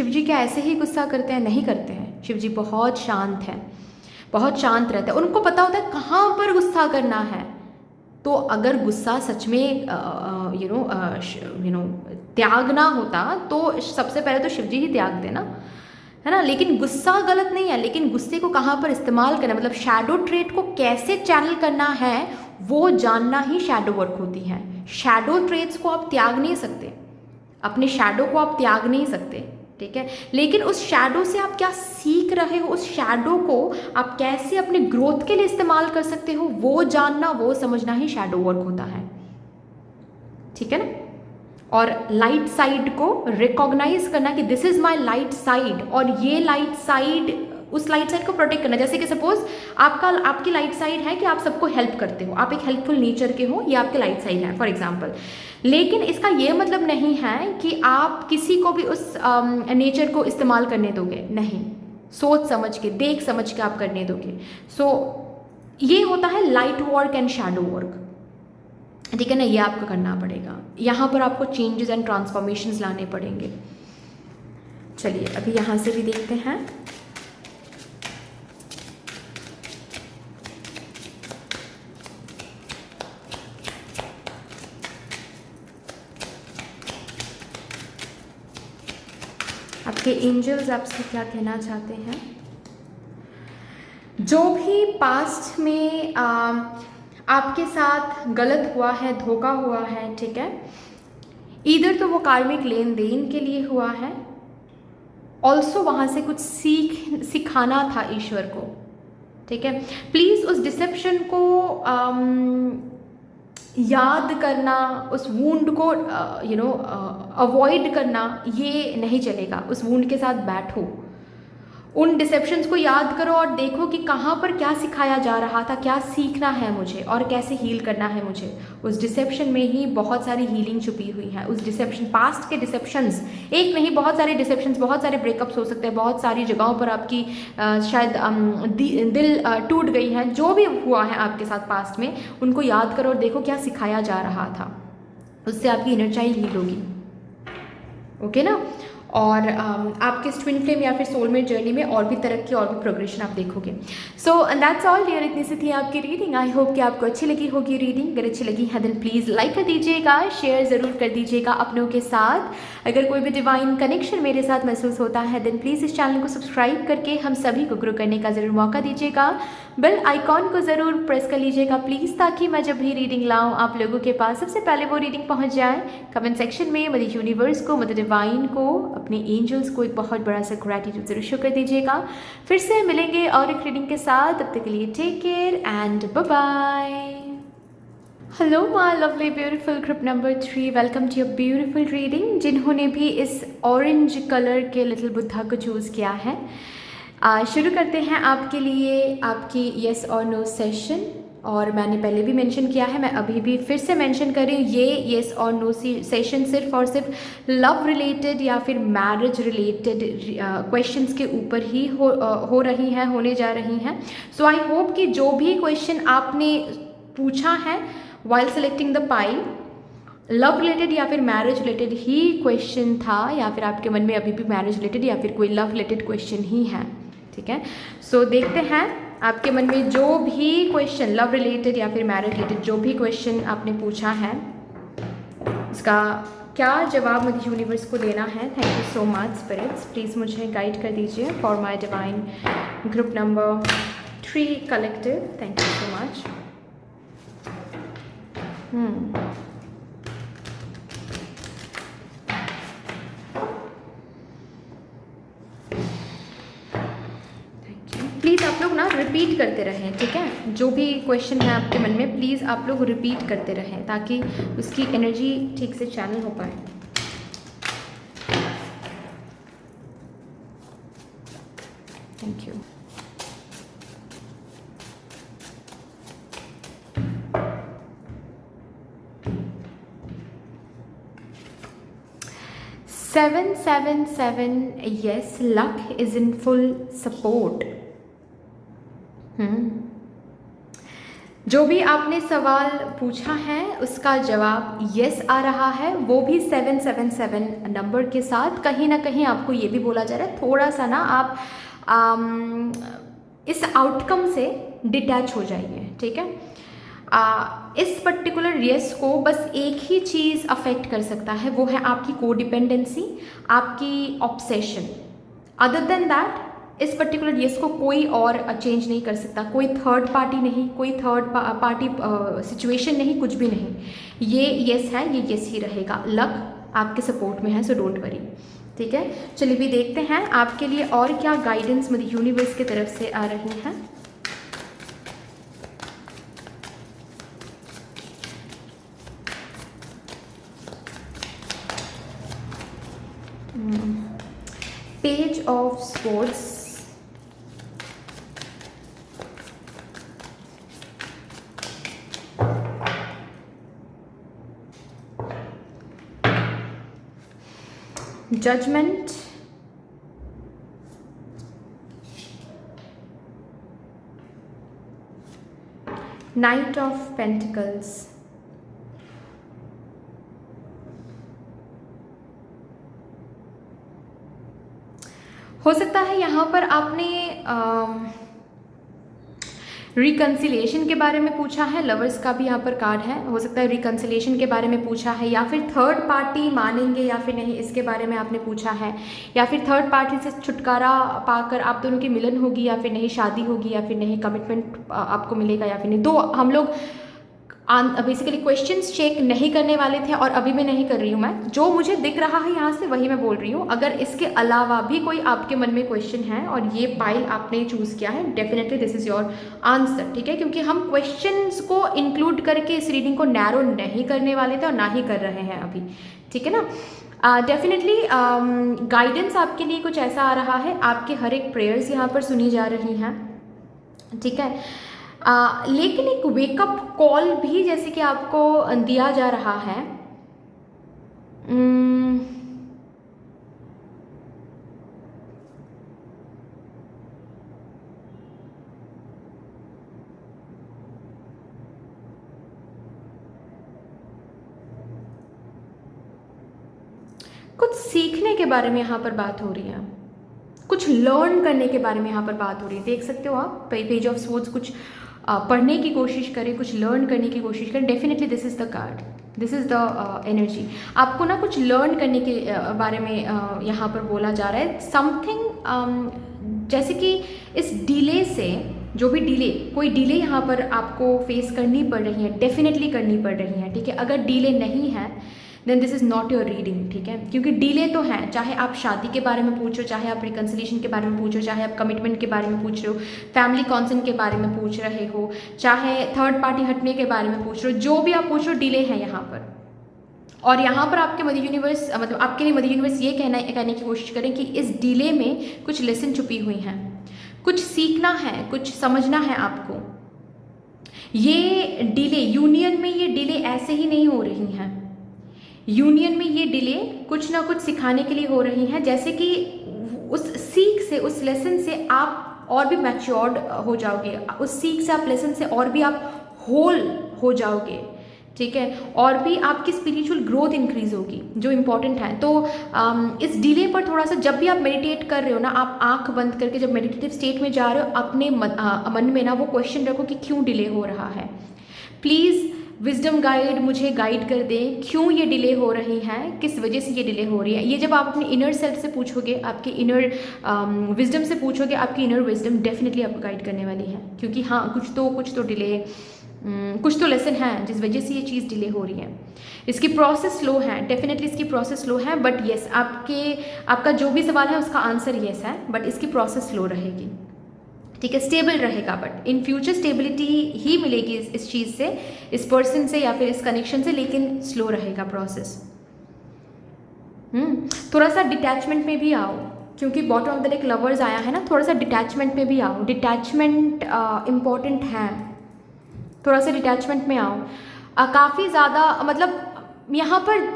जी क्या ऐसे ही गुस्सा करते हैं? नहीं करते हैं। शिव जी बहुत शांत हैं, बहुत शांत रहते हैं, उनको पता होता है कहाँ पर गुस्सा करना है। तो अगर गुस्सा सच में त्यागना होता तो सबसे पहले तो शिव जी ही त्याग देना, है ना। लेकिन गुस्सा गलत नहीं है, लेकिन गुस्से को कहाँ पर इस्तेमाल करना, मतलब शैडो ट्रेट को कैसे चैनल करना है, वो जानना ही शैडो वर्क होती है। शैडो ट्रेट्स को आप त्याग नहीं सकते, अपने शैडो को आप त्याग नहीं सकते, ठीक है। लेकिन उस शैडो से आप क्या सीख रहे हो, उस शैडो को आप कैसे अपने ग्रोथ के लिए इस्तेमाल कर सकते हो, वो जानना, वो समझना ही शैडो वर्क होता है, ठीक है ना। और लाइट साइड को रिकॉग्नाइज करना कि this is my light side, और ये लाइट साइड, उस लाइट साइड को प्रोटेक्ट करना। जैसे कि सपोज आपकी लाइट साइड है कि आप सबको हेल्प करते हो, आप एक हेल्पफुल नेचर के हो, ये आपकी लाइट साइड है फॉर एग्जांपल। लेकिन इसका ये मतलब नहीं है कि आप किसी को भी उस नेचर को इस्तेमाल करने दोगे, नहीं, सोच समझ के, देख समझ के आप करने दोगे। सो ये होता है light work and shadow work, ठीक है ना। ये आपको करना पड़ेगा, यहाँ पर आपको चेंजेस एंड ट्रांसफॉर्मेशंस लाने पड़ेंगे। चलिए अभी यहाँ से भी देखते हैं। आपके एंजल्स आपसे क्या कहना चाहते हैं? जो भी पास्ट में आपके साथ गलत हुआ है, धोखा हुआ है, ठीक है, इधर तो वो कार्मिक लेन देन के लिए हुआ है, ऑल्सो वहाँ से कुछ सिखाना था ईश्वर को, ठीक है। प्लीज़ उस डिसेप्शन को याद करना, उस वूंड को अवॉइड करना, ये नहीं चलेगा। उस वूंड के साथ बैठो, उन डिसेप्शंस को याद करो और देखो कि कहाँ पर क्या सिखाया जा रहा था, क्या सीखना है मुझे और कैसे हील करना है मुझे। उस डिसेप्शन में ही बहुत सारी हीलिंग छुपी हुई है। उस डिसेप्शन, पास्ट के डिसेप्शंस, एक नहीं बहुत सारे डिसेप्शंस, बहुत सारे ब्रेकअप्स हो सकते हैं, बहुत सारी जगहों पर आपकी शायद दिल टूट गई है, जो भी हुआ है आपके साथ पास्ट में, उनको याद करो और देखो क्या सिखाया जा रहा था। उससे आपकी इनर चाइल्ड हील होगी, ओके ना। और आपके इस ट्विन फ्लेम या फिर सोलमेट जर्नी में और भी तरक्की और भी प्रोग्रेशन आप देखोगे। सो दैट्स ऑल डियर, इतनी सी थी आपकी रीडिंग। आई होप कि आपको अच्छी लगी होगी रीडिंग। अगर अच्छी लगी है देन प्लीज़ लाइक कर दीजिएगा, शेयर ज़रूर कर दीजिएगा अपनों के साथ। अगर कोई भी डिवाइन कनेक्शन मेरे साथ महसूस होता है देन प्लीज़ इस चैनल को सब्सक्राइब करके हम सभी को ग्रो करने का ज़रूर मौका दीजिएगा। बेल आइकॉन को ज़रूर प्रेस कर लीजिएगा प्लीज़, ताकि मैं जब भी रीडिंग लाऊं आप लोगों के पास सबसे पहले वो रीडिंग पहुंच जाए। कमेंट सेक्शन में मदर यूनिवर्स को, मदर डिवाइन को, अपने एंजल्स को एक बहुत बड़ा सा ग्रैटिट्यूड ज़रूर शो कर दीजिएगा। फिर से मिलेंगे और एक रीडिंग के साथ, तब तक के लिए take care and bye bye. Hello my lovely beautiful group number 3, welcome to your beautiful reading. जिन्होंने भी इस ऑरेंज कलर के लिटिल बुद्धा को चूज़ किया है, शुरू करते हैं आपके लिए आपकी येस और नो सेशन। और मैंने पहले भी मेंशन किया है, मैं अभी भी फिर से मेंशन कर रही हूँ, ये येस और नो सेशन सिर्फ और सिर्फ लव रिलेटेड या फिर मैरिज रिलेटेड क्वेश्चंस के ऊपर ही हो रही हैं, होने जा रही हैं। सो आई होप कि जो भी क्वेश्चन आपने पूछा है while selecting the pi, love related या फिर मैरिज रिलेटेड ही क्वेश्चन था, या फिर आपके मन में अभी भी मैरिज रिलेटेड या फिर कोई लव रिलेटेड क्वेश्चन ही है, ठीक है। सो देखते हैं आपके मन में जो भी क्वेश्चन लव रिलेटेड या फिर मैरिज रिलेटेड जो भी क्वेश्चन आपने पूछा है, इसका क्या जवाब मुझे यूनिवर्स को देना है। Thank you so much spirits, please मुझे गाइड कर दीजिए for my divine group number 3 collective. Thank you so much. Please आप लोग ना रिपीट करते रहें, ठीक है। जो भी क्वेश्चन है आपके मन में प्लीज़ आप लोग रिपीट करते रहें, ताकि उसकी एनर्जी ठीक से चैनल हो पाए। Thank you. Seven, 7, 7, yes, luck is in full support. हम्म जो भी आपने सवाल पूछा है उसका जवाब यस आ रहा है, वो भी 777 नंबर के साथ। कहीं ना कहीं आपको ये भी बोला जा रहा है थोड़ा सा ना आप इस आउटकम से डिटैच हो जाइए, ठीक है। इस पर्टिकुलर यस को बस एक ही चीज़ अफेक्ट कर सकता है, वो है आपकी कोडिपेंडेंसी, आपकी ऑब्सेशन। अदर देन दैट इस पर्टिकुलर यस को कोई और चेंज नहीं कर सकता, कोई थर्ड पार्टी नहीं, कोई थर्ड पार्टी सिचुएशन नहीं, कुछ भी नहीं। ये यस है, ये यस ही रहेगा। लक आपके सपोर्ट में है, सो डोंट वरी, ठीक है। चलिए भी देखते हैं आपके लिए और क्या गाइडेंस मदर यूनिवर्स की तरफ से आ रही है। Page of swords, judgement, knight of pentacles, हो सकता है यहाँ पर आपने रिकन्सिलेशन के बारे में पूछा है, लवर्स का भी यहाँ पर कार्ड है, हो सकता है रिकन्सिलेशन के बारे में पूछा है, या फिर थर्ड पार्टी मानेंगे या फिर नहीं इसके बारे में आपने पूछा है, या फिर थर्ड पार्टी से छुटकारा पाकर आप दोनों की मिलन होगी या फिर नहीं, शादी होगी या फिर नहीं, कमिटमेंट आपको मिलेगा या फिर नहीं। तो हम लोग बेसिकली क्वेश्चंस चेक नहीं करने वाले थे और अभी मैं नहीं कर रही हूँ। मैं जो मुझे दिख रहा है यहाँ से वही मैं बोल रही हूँ। अगर इसके अलावा भी कोई आपके मन में क्वेश्चन है और ये पाइल आपने चूज़ किया है, definitely this is your answer, ठीक है। क्योंकि हम क्वेश्चंस को इंक्लूड करके इस रीडिंग को नैरो नहीं करने वाले थे और ना ही कर रहे हैं अभी, ठीक है ना। डेफिनेटली गाइडेंस आपके लिए कुछ ऐसा आ रहा है, आपके हर एक प्रेयर्स यहाँ पर सुनी जा रही हैं, ठीक है। लेकिन एक वेकअप कॉल भी जैसे कि आपको दिया जा रहा है। कुछ सीखने के बारे में यहाँ पर बात हो रही है, कुछ लर्न करने के बारे में यहाँ पर बात हो रही है। देख सकते हो आप पेज ऑफ स्वॉर्ड्स, कुछ पढ़ने की कोशिश करें, कुछ लर्न करने की कोशिश करें। Definitely this is the card, this is the energy. आपको ना कुछ लर्न करने के बारे में यहाँ पर बोला जा रहा है। समथिंग जैसे कि इस डिले से, जो भी डिले, कोई डिले यहाँ पर आपको फेस करनी पड़ रही है, डेफिनेटली करनी पड़ रही है, ठीक है। अगर डिले नहीं है then this is not your reading, ठीक है। क्योंकि डिले तो है, चाहे आप शादी के बारे में पूछो, चाहे आप रिकन्सिलेशन के बारे में पूछो, चाहे आप कमिटमेंट के बारे में पूछ रहे हो, फैमिली कॉन्सेंट के बारे में पूछ रहे हो, चाहे थर्ड पार्टी हटने के बारे में पूछ रहे हो, जो भी आप पूछ रहे हो डिले है यहाँ पर। और यहाँ पर आपके मदर यूनिवर्स, मतलब आपके लिए मदर यूनिवर्स ये कहने की कोशिश करें कि इस डिले में कुछ लेसन छुपी हुई हैं, कुछ सीखना है, कुछ समझना है आपको। ये डिले यूनियन में, ये डिले ऐसे ही नहीं हो रही हैं। यूनियन में ये डिले कुछ ना कुछ सिखाने के लिए हो रही हैं, जैसे कि उस सीख से, उस लेसन से आप और भी मैच्योर्ड हो जाओगे, उस सीख से, आप लेसन से और भी आप होल हो जाओगे, ठीक है। और भी आपकी स्पिरिचुअल ग्रोथ इंक्रीज होगी, जो इम्पॉर्टेंट है। तो इस डिले पर थोड़ा सा, जब भी आप मेडिटेट कर रहे हो ना, आप आंख बंद करके जब मेडिटेटिव स्टेट में जा रहे हो, अपने मन में ना वो क्वेश्चन रखो कि क्यों डिले हो रहा है। प्लीज़ विजडम गाइड मुझे गाइड कर दें, क्यों ये डिले हो रही है, किस वजह से ये डिले हो रही है। ये जब आप अपने इनर सेल्फ से पूछोगे, आपके इनर विजडम से पूछोगे, आपकी इनर विजडम डेफिनेटली आपको गाइड करने वाली है। क्योंकि हाँ, कुछ तो डिले, कुछ तो लेसन है जिस वजह से ये चीज़ डिले हो रही है। इसकी प्रोसेस स्लो है, डेफिनेटली इसकी प्रोसेस स्लो है, बट येस, आपका जो भी सवाल है उसका आंसर येस है, बट इसकी प्रोसेस स्लो रहेगी, ठीक है। स्टेबल रहेगा, बट इन फ्यूचर स्टेबिलिटी ही मिलेगी इस चीज़ से, इस पर्सन से या फिर इस कनेक्शन से, लेकिन स्लो रहेगा प्रोसेस। थोड़ा सा डिटैचमेंट में भी आओ, क्योंकि bottom of the deck lovers आया है ना, थोड़ा सा डिटैचमेंट में भी आओ। डिटैचमेंट इम्पॉर्टेंट है, थोड़ा सा डिटैचमेंट में आओ। काफ़ी ज़्यादा, मतलब यहाँ पर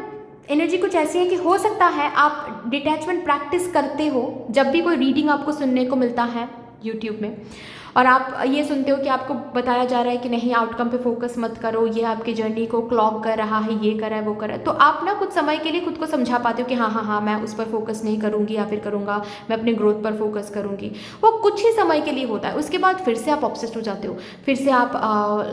एनर्जी कुछ ऐसी है कि हो सकता है आप डिटैचमेंट प्रैक्टिस करते हो, जब भी कोई रीडिंग आपको सुनने को मिलता है यूट्यूब में, और आप ये सुनते हो कि आपको बताया जा रहा है कि नहीं आउटकम पे फोकस मत करो, ये आपकी जर्नी को क्लॉग कर रहा है, ये कर रहा है, वो कर रहा है, तो आप ना कुछ समय के लिए खुद को समझा पाते हो कि हाँ हाँ हाँ मैं उस पर फोकस नहीं करूँगी या फिर करूँगा, मैं अपने ग्रोथ पर फोकस करूँगी। वो कुछ ही समय के लिए होता है, उसके बाद फिर से आप ऑब्सेस्ड हो जाते हो, फिर से आप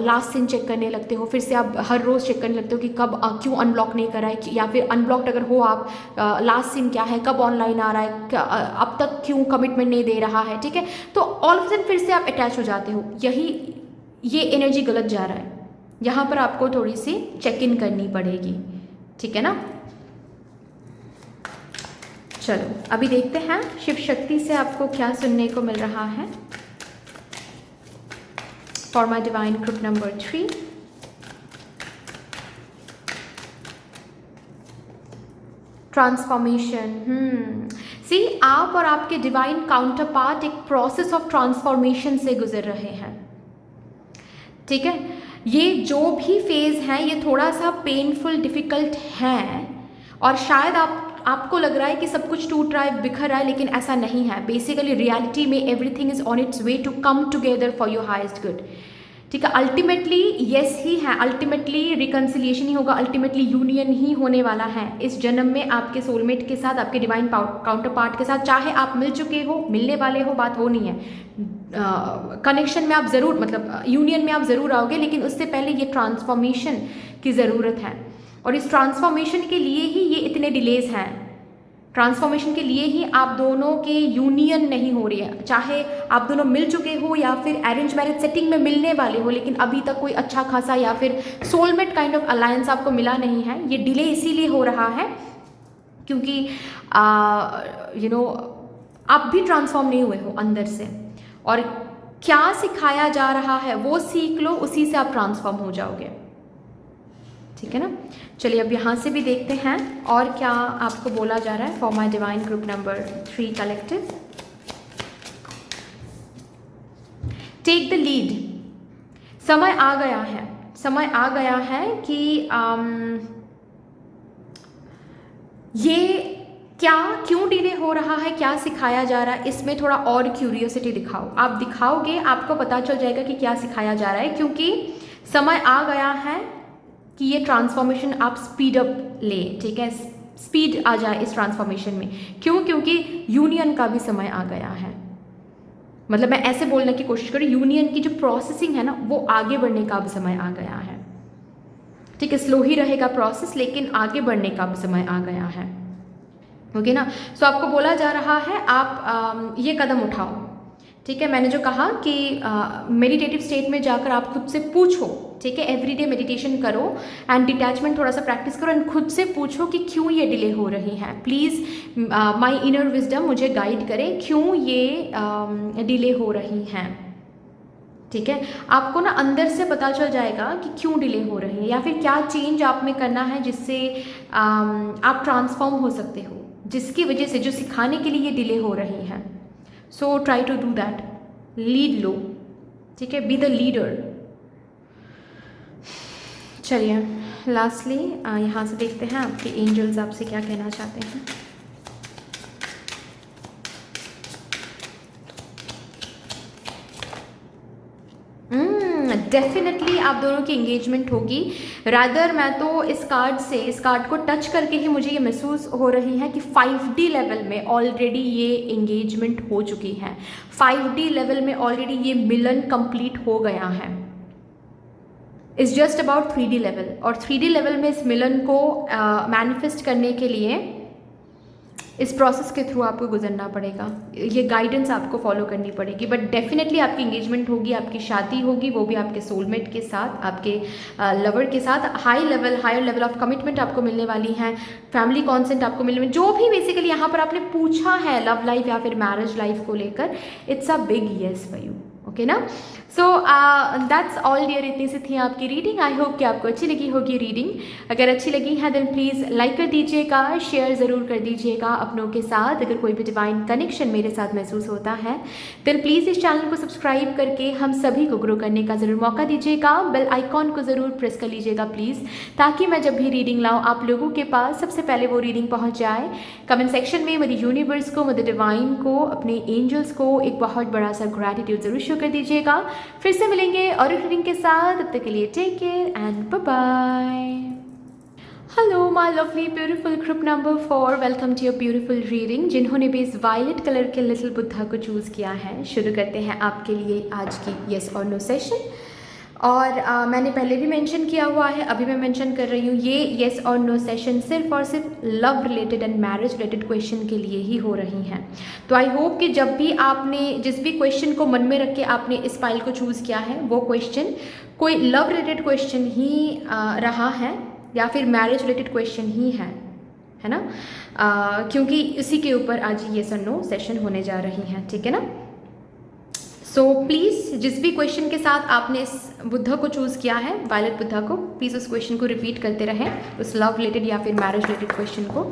लास्ट सीन चेक करने लगते हो, फिर से आप हर रोज़ चेक करने लगते हो कि कब क्यों अनब्लॉक नहीं करा है, या फिर अनब्लॉक्ड अगर हो आप लास्ट सीन क्या है, कब ऑनलाइन आ रहा है, अब तक क्यों कमिटमेंट नहीं दे रहा है, ठीक है। तो ऑल ऑफ सडन फिर से आप अटैच हो जाते हो, ये एनर्जी गलत जा रहा है, यहाँ पर आपको थोड़ी सी चेक इन करनी पड़ेगी, ठीक है ना। चलो अभी देखते हैं शिव शक्ति से आपको क्या सुनने को मिल रहा है for my divine group number 3। Transformation, see आप और आपके डिवाइन काउंटर पार्ट एक प्रोसेस ऑफ ट्रांसफॉर्मेशन से गुजर रहे हैं, ठीक है। ये जो भी फेज़ है ये थोड़ा सा पेनफुल डिफ़िकल्ट है, और शायद आपको लग रहा है कि सब कुछ टूट रहा है, बिखर रहा है, लेकिन ऐसा नहीं है। बेसिकली रियलिटी में everything is on its way to come together for your highest good, ठीक है। अल्टीमेटली यस ही है, अल्टीमेटली रिकन्सिलिएशन ही होगा, अल्टीमेटली यूनियन ही होने वाला है इस जन्म में आपके सोलमेट के साथ, आपके डिवाइन काउंटर पार्ट के साथ। चाहे आप मिल चुके हो, मिलने वाले हो, बात वो नहीं है। कनेक्शन में आप ज़रूर, मतलब यूनियन में आप ज़रूर आओगे, लेकिन उससे पहले ये ट्रांसफॉर्मेशन की ज़रूरत है, और इस ट्रांसफॉर्मेशन के लिए ही ये इतने डिलेज हैं। ट्रांसफॉर्मेशन के लिए ही आप दोनों के यूनियन नहीं हो रही है, चाहे आप दोनों मिल चुके हो या फिर अरेंज मैरिज सेटिंग में मिलने वाले हो, लेकिन अभी तक कोई अच्छा खासा या फिर सोलमेट काइंड ऑफ अलायंस आपको मिला नहीं है। ये डिले इसीलिए हो रहा है क्योंकि आप भी ट्रांसफॉर्म नहीं हुए हो अंदर से, और क्या सिखाया जा रहा है वो सीख लो, उसी से आप ट्रांसफॉर्म हो जाओगे, ठीक है ना। चलिए अब यहाँ से भी देखते हैं और क्या आपको बोला जा रहा है for my divine group number 3 collective. Take the lead, समय आ गया है, समय आ गया है कि ये क्या, क्यों डिले हो रहा है, क्या सिखाया जा रहा है, इसमें थोड़ा और क्यूरियोसिटी दिखाओ। आप दिखाओगे आपको पता चल जाएगा कि क्या सिखाया जा रहा है, क्योंकि समय आ गया है कि ये ट्रांसफॉर्मेशन आप स्पीड अप ले, ठीक है, स्पीड आ जाए इस ट्रांसफॉर्मेशन में। क्यों? क्योंकि यूनियन का भी समय आ गया है। मतलब मैं ऐसे बोलने की कोशिश करूँ, यूनियन की जो प्रोसेसिंग है ना, वो आगे बढ़ने का भी समय आ गया है, ठीक है। स्लो ही रहेगा प्रोसेस, लेकिन आगे बढ़ने का भी समय आ गया है, ओके ना। सो आपको बोला जा रहा है आप ये कदम उठाओ, ठीक है। मैंने जो कहा कि मेडिटेटिव स्टेट में जाकर आप खुद से पूछो, ठीक है, एवरीडे मेडिटेशन करो एंड डिटैचमेंट थोड़ा सा प्रैक्टिस करो एंड खुद से पूछो कि क्यों ये डिले हो रही है। प्लीज़ माय इनर विजडम मुझे गाइड करे, क्यों ये डिले हो रही हैं, ठीक है। आपको ना अंदर से पता चल जाएगा कि क्यों डिले हो रही है, या फिर क्या चेंज आप में करना है जिससे आप ट्रांसफॉर्म हो सकते हो, जिसकी वजह से, जो सिखाने के लिए ये डिले हो रही है। So try to do that, lead लो, ठीक है, बी द लीडर। चलिए लास्टली यहाँ से देखते हैं आपके एंजल्स आपसे क्या कहना चाहते हैं। डेफिनेटली आप दोनों की एंगेजमेंट होगी। रादर मैं तो इस कार्ड को टच करके ही मुझे ये महसूस हो रही है कि 5D लेवल में ऑलरेडी ये एंगेजमेंट हो चुकी है। 5D लेवल में ऑलरेडी ये मिलन कंप्लीट हो गया है। It's just about 3D level, और 3D लेवल में इस मिलन को मैनिफेस्ट करने के लिए इस प्रोसेस के थ्रू आपको गुजरना पड़ेगा, ये गाइडेंस आपको फॉलो करनी पड़ेगी। बट डेफिनेटली आपकी एंगेजमेंट होगी, आपकी शादी होगी, वो भी आपके सोलमेट के साथ, आपके लवर के साथ। हायर लेवल ऑफ कमिटमेंट आपको मिलने वाली है, फैमिली कॉन्सेंट आपको मिलने में, जो भी बेसिकली यहाँ पर आपने पूछा है लव लाइफ या फिर मैरिज लाइफ को लेकर, it's a big yes for you, okay ना। सो दैट्स ऑल डियर, इतनी सी थी आपकी रीडिंग। आई होप कि आपको अच्छी लगी होगी रीडिंग। अगर अच्छी लगी है देन प्लीज़ लाइक कर दीजिएगा, शेयर ज़रूर कर दीजिएगा अपनों के साथ। अगर कोई भी डिवाइन कनेक्शन मेरे साथ महसूस होता है देन प्लीज़ इस चैनल को सब्सक्राइब करके हम सभी को ग्रो करने का ज़रूर मौका दीजिएगा। बेल आइकॉन को ज़रूर प्रेस कर लीजिएगा प्लीज़, ताकि मैं जब भी रीडिंग लाऊँ आप लोगों के पास सबसे पहले वो रीडिंग पहुँच जाए। कमेंट सेक्शन में मदर यूनिवर्स को, मदर डिवाइन को, अपने एंजल्स को एक बहुत बड़ा सा ग्रैटिट्यूड ज़रूर शो कर दीजिएगा। फिर से मिलेंगे और रीडिंग के साथ, तब तक के लिए take care and bye bye. Hello my lovely beautiful group number 4, welcome to your beautiful reading. जिन्होंने भी इस वायलेट कलर के लिटिल बुद्धा को चूज़ किया है, शुरू करते हैं आपके लिए आज की येस और नो सेशन। और मैंने पहले भी मेंशन किया हुआ है, अभी मैं मेंशन कर रही हूँ, ये येस और नो सेशन सिर्फ और सिर्फ love related and marriage related question के लिए ही हो रही हैं। तो आई होप कि जब भी आपने जिस भी क्वेश्चन को मन में रख के आपने इस फाइल को चूज़ किया है वो क्वेश्चन कोई लव रिलेटेड क्वेश्चन ही रहा है या फिर मैरिज रिलेटेड क्वेश्चन ही है ना। क्योंकि इसी के ऊपर आज येस और नो सेशन होने जा रही हैं, ठीक है ना। सो प्लीज़ जिस भी क्वेश्चन के साथ आपने इस बुद्धा को चूज़ किया है, वायलेट बुद्धा को, प्लीज़ उस क्वेश्चन को रिपीट करते रहें, उस लव रिलेटेड या फिर मैरिज रिलेटेड क्वेश्चन को।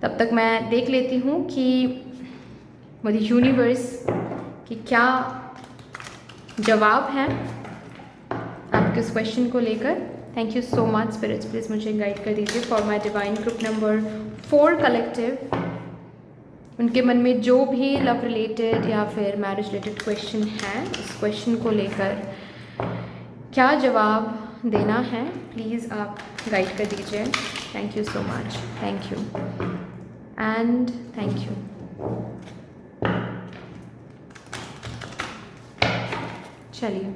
तब तक मैं देख लेती हूँ कि मुझे यूनिवर्स की क्या जवाब है आपके उस क्वेश्चन को लेकर। Thank you so much spirits, please मुझे गाइड कर दीजिए for my divine group number 4 collective. उनके मन में जो भी लव रिलेटेड या फिर मैरिज रिलेटेड क्वेश्चन है, इस क्वेश्चन को लेकर क्या जवाब देना है, प्लीज़ आप गाइड कर दीजिए। Thank you so much, thank you and thank you. चलिए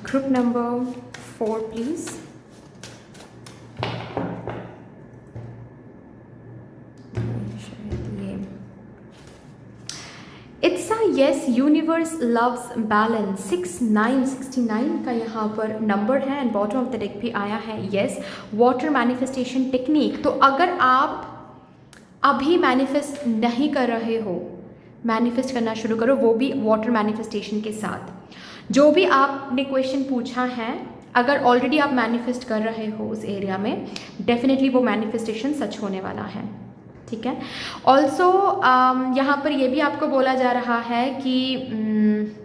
group number 4 please. It's a yes, universe loves balance। 6969 का यहाँ पर नंबर है and bottom of the deck भी आया है yes, वाटर मैनिफेस्टेशन टेक्निक। तो अगर आप अभी मैनिफेस्ट नहीं कर रहे हो, मैनिफेस्ट करना शुरू करो, वो भी वाटर मैनिफेस्टेशन के साथ। जो भी आपने क्वेश्चन पूछा है, अगर ऑलरेडी आप मैनिफेस्ट कर रहे हो उस एरिया में, डेफिनेटली वो मैनिफेस्टेशन सच होने वाला है, ठीक है। ऑल्सो यहाँ पर ये भी आपको बोला जा रहा है कि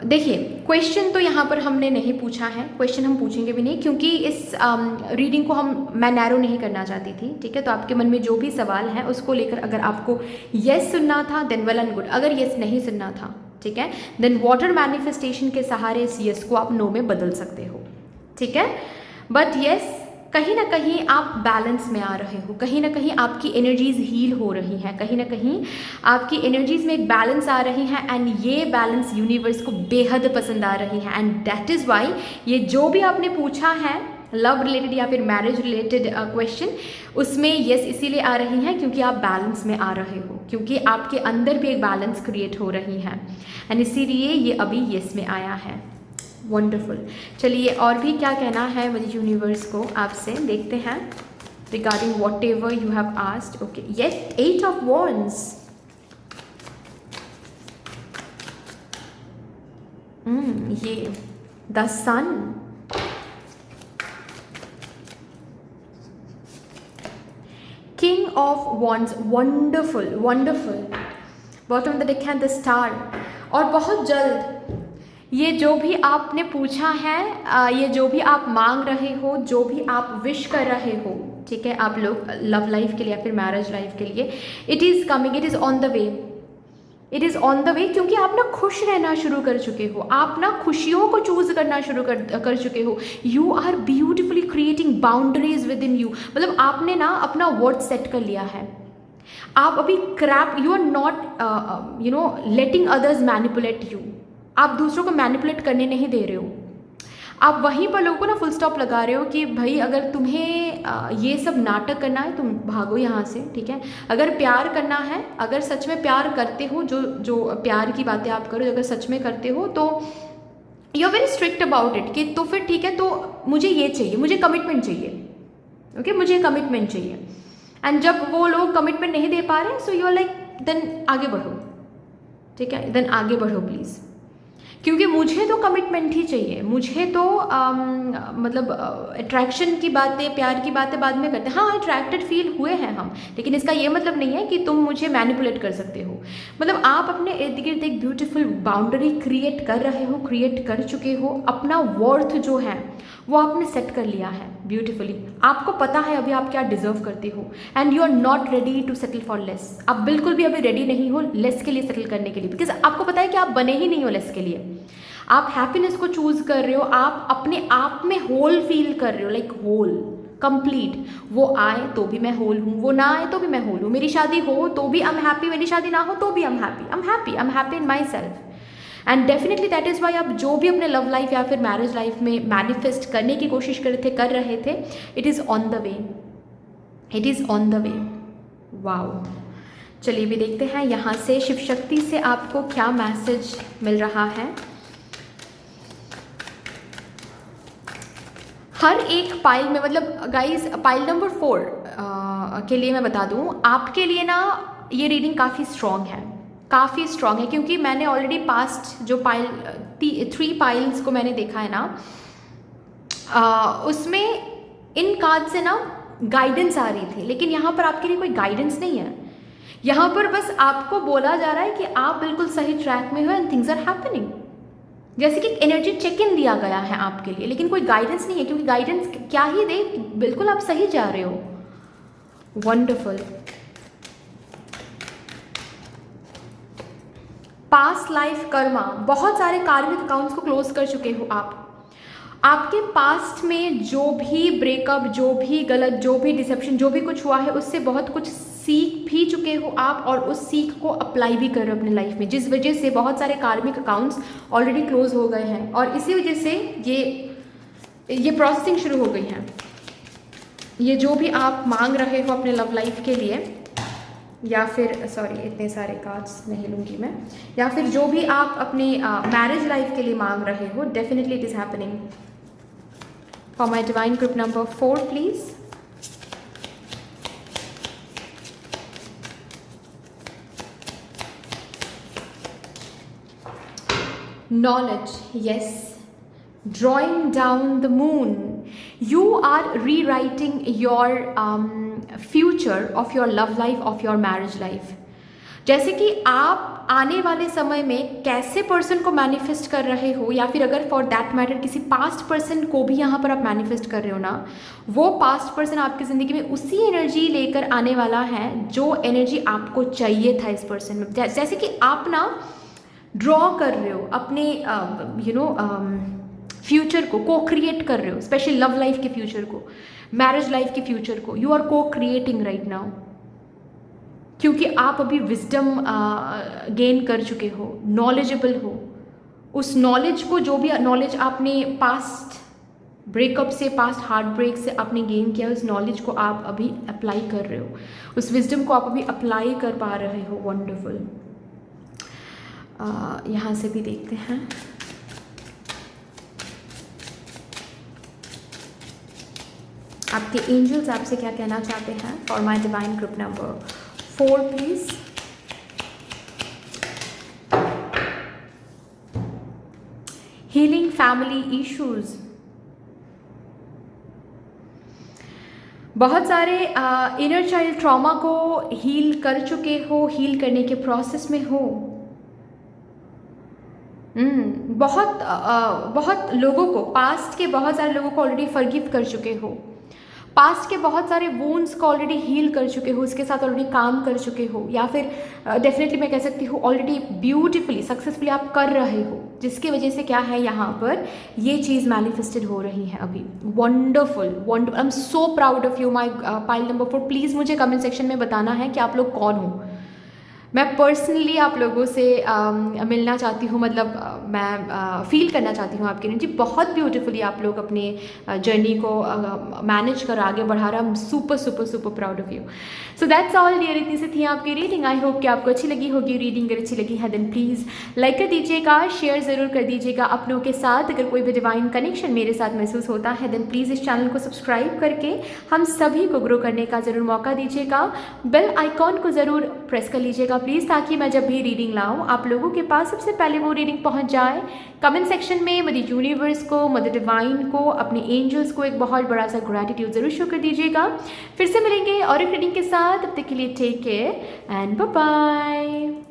देखिए क्वेश्चन तो यहाँ पर हमने नहीं पूछा है, क्वेश्चन हम पूछेंगे भी नहीं, क्योंकि इस रीडिंग को मैं नैरो नहीं करना चाहती थी, ठीक है। तो आपके मन में जो भी सवाल है उसको लेकर अगर आपको येस सुनना था देन वेल एंड गुड, अगर येस नहीं सुनना था, ठीक है, देन वाटर मैनिफेस्टेशन के सहारे इस येस को आप नो में बदल सकते हो, ठीक है। बट येस, कहीं ना कहीं आप बैलेंस में आ रहे हो, कहीं ना कहीं आपकी एनर्जीज हील हो रही हैं, कहीं ना कहीं आपकी एनर्जीज में एक बैलेंस आ रही है एंड ये बैलेंस यूनिवर्स को बेहद पसंद आ रही है एंड दैट इज़ वाई ये जो भी आपने पूछा है लव रिलेटेड या फिर मैरिज रिलेटेड क्वेश्चन, उसमें येस इसीलिए आ रही हैं क्योंकि आप बैलेंस में आ रहे हो, क्योंकि आपके अंदर भी एक बैलेंस क्रिएट हो रही है एंड इसीलिए ये अभी येस में आया है। वंडरफुल। चलिए और भी क्या कहना है मुझे यूनिवर्स को आपसे, देखते हैं regarding whatever you have asked. Okay yes, 8 of wands, ये the sun, king of wands, wonderful wonderful. Bottom of the deck है द स्टार। और बहुत जल्द ये जो भी आपने पूछा है, ये जो भी आप मांग रहे हो, जो भी आप विश कर रहे हो, ठीक है, आप लोग लव लाइफ के लिए या फिर मैरिज लाइफ के लिए, it is coming, it is on the way, it is on the way. क्योंकि आप ना खुश रहना शुरू कर चुके हो, आप ना खुशियों को चूज़ करना शुरू कर चुके हो। You are beautifully creating boundaries within you, मतलब आपने ना अपना वर्ड सेट कर लिया है। आप अभी क्रैप, you are not you know letting others manipulate you, आप दूसरों को मैनिपुलेट करने नहीं दे रहे हो। आप वहीं पर लोगों को ना फुल स्टॉप लगा रहे हो कि भाई अगर तुम्हें ये सब नाटक करना है तुम भागो यहाँ से, ठीक है। अगर प्यार करना है, अगर सच में प्यार करते हो, जो प्यार की बातें आप करो, अगर सच में करते हो तो you are very strict about it कि तो फिर ठीक है, तो मुझे ये चाहिए, मुझे कमिटमेंट चाहिए, ओके मुझे कमिटमेंट चाहिए। एंड जब वो लोग कमिटमेंट नहीं दे पा रहे, so you are like then आगे बढ़ो, ठीक है, देन आगे बढ़ो प्लीज़, क्योंकि मुझे तो कमिटमेंट ही चाहिए। मुझे तो मतलब अट्रैक्शन की बातें, प्यार की बातें बाद में करते हैं। हाँ अट्रैक्टेड फील हुए हैं हम, लेकिन इसका ये मतलब नहीं है कि तुम मुझे मैनिपुलेट कर सकते हो। मतलब आप अपने इर्द गिर्द एक ब्यूटीफुल बाउंड्री क्रिएट कर रहे हो, क्रिएट कर चुके हो। अपना वर्थ जो है वो आपने सेट कर लिया है ब्यूटीफुली। आपको पता है अभी आप क्या डिजर्व करते हो, and you are not ready to settle for less. आप बिल्कुल भी अभी रेडी नहीं हो लेस के लिए सेटल करने के लिए, बिकॉज आपको पता है कि आप बने ही नहीं हो लेस के लिए। आप हैप्पीनेस को चूज कर रहे हो, आप अपने आप में होल फील कर रहे हो, लाइक होल कंप्लीट। वो आए तो भी मैं होल हूँ, वो ना आए तो भी मैं होल हूँ। मेरी शादी हो तो भी आई एम हैप्पी, मेरी शादी ना हो तो भी I am happy in my self. And definitely that is why आप जो भी अपने लव लाइफ या फिर मैरिज लाइफ में मैनिफेस्ट करने की कोशिश कर रहे थे, it is on the way, it is on the way. Wow, चलिए भी देखते हैं यहाँ से शिव शक्ति से आपको क्या मैसेज मिल रहा है। हर एक पाइल में, मतलब गाइज पाइल नंबर 4 के लिए मैं बता दूँ, आपके लिए ना ये रीडिंग काफ़ी स्ट्रॉन्ग है, काफ़ी स्ट्रॉन्ग है, क्योंकि मैंने ऑलरेडी पास्ट जो पाइल 3 पाइल्स को मैंने देखा है ना, उसमें इन कार्ड से ना गाइडेंस आ रही थी, लेकिन यहाँ पर आपके लिए कोई गाइडेंस नहीं है। यहाँ पर बस आपको बोला जा रहा है कि आप बिल्कुल सही ट्रैक में हो एंड थिंग्स आर हैपनिंग, जैसे कि एनर्जी चेक इन दिया गया है आपके लिए, लेकिन कोई गाइडेंस नहीं है, क्योंकि गाइडेंस क्या ही दे, बिल्कुल आप सही जा रहे हो। वंडरफुल। पास्ट लाइफ कर्मा, बहुत सारे कार्मिक अकाउंट्स को क्लोज कर चुके हो आप। आपके पास्ट में जो भी ब्रेकअप, जो भी गलत, जो भी डिसेप्शन, जो भी कुछ हुआ है, उससे बहुत कुछ सीख भी चुके हो आप, और उस सीख को अप्लाई भी कर रहे हो अपने लाइफ में, जिस वजह से बहुत सारे कार्मिक अकाउंट्स ऑलरेडी क्लोज हो गए हैं, और इसी वजह से ये प्रोसेसिंग शुरू हो गई है। ये जो भी आप मांग रहे हो अपने लव लाइफ के लिए, या फिर सॉरी इतने सारे कार्ड्स नहीं लूँगी मैं, या फिर जो भी आप अपने मैरिज लाइफ के लिए मांग रहे हो, definitely it is happening. For my divine group number 4 please. Knowledge, yes. Drawing down the moon. You are rewriting your future of your love life, of your marriage life. जैसे कि आप आने वाले समय में कैसे पर्सन को मैनिफेस्ट कर रहे हो, या फिर अगर फॉर दैट मैटर किसी पास्ट पर्सन को भी यहाँ पर आप मैनिफेस्ट कर रहे हो ना, वो पास्ट पर्सन आपकी ज़िंदगी में उसी एनर्जी लेकर आने वाला है जो एनर्जी आपको चाहिए था इस पर्सन में। जैसे कि आप ना ड्रॉ कर रहे हो अपने फ्यूचर को क्रिएट कर रहे हो, स्पेशली लव लाइफ के फ्यूचर को, मैरिज लाइफ के फ्यूचर को, यू आर को क्रिएटिंग राइट नाउ, क्योंकि आप अभी विजडम गेन कर चुके हो, नॉलेजेबल हो। उस नॉलेज को, जो भी नॉलेज आपने पास्ट ब्रेकअप से, पास्ट हार्ट ब्रेक से आपने गेन किया, उस नॉलेज को आप अभी अप्लाई कर रहे हो, उस विजडम को आप अभी अप्लाई कर पा रहे हो। वंडरफुल। यहाँ से भी देखते हैं। आपके एंजल्स आपसे क्या कहना चाहते हैं for my divine group number 4 please. Healing family issues. बहुत सारे इनर चाइल्ड ट्रॉमा को हील कर चुके हो, हील करने के प्रोसेस में हो। बहुत लोगों को, पास्ट के बहुत सारे लोगों को ऑलरेडी फॉरगिव कर चुके हो, पास्ट के बहुत सारे वूंड्स को ऑलरेडी हील कर चुके हो, उसके साथ ऑलरेडी काम कर चुके हो, या फिर डेफिनेटली मैं कह सकती हूँ ऑलरेडी ब्यूटीफुली सक्सेसफुली आप कर रहे हो, जिसकी वजह से क्या है यहाँ पर ये चीज़ मैनिफेस्टेड हो रही है अभी। Wonderful wonderful, I am so proud of you my pile number 4। Please मुझे कमेंट सेक्शन में बताना है कि आप लोग कौन हो। मैं पर्सनली आप लोगों से मिलना चाहती हूँ, मतलब मैं फ़ील करना चाहती हूँ आपकी एनर्जी। बहुत ब्यूटीफुली आप लोग अपने जर्नी को मैनेज कर आगे बढ़ा रहा। I am super super super proud of you. So that's all dear, इतनी से थी आपकी रीडिंग। आई होप कि आपको अच्छी लगी होगी रीडिंग। अगर अच्छी लगी है देन प्लीज़ लाइक कर दीजिएगा, शेयर ज़रूर कर दीजिएगा अपनों के साथ। अगर कोई भी डिवाइन कनेक्शन मेरे साथ महसूस होता है देन प्लीज़ इस चैनल को सब्सक्राइब करके हम सभी को ग्रो करने का ज़रूर मौका दीजिएगा। बेल आइकॉन को ज़रूर प्रेस कर लीजिएगा प्लीज़, ताकि मैं जब भी रीडिंग लाऊं आप लोगों के पास सबसे पहले वो रीडिंग पहुंच जाए। कमेंट सेक्शन में मदर यूनिवर्स को, मदर डिवाइन को, अपने एंजल्स को एक बहुत बड़ा सा ग्रैटिट्यूड ज़रूर शो कर दीजिएगा। फिर से मिलेंगे और एक रीडिंग के साथ, तब तक के लिए take care and bye bye.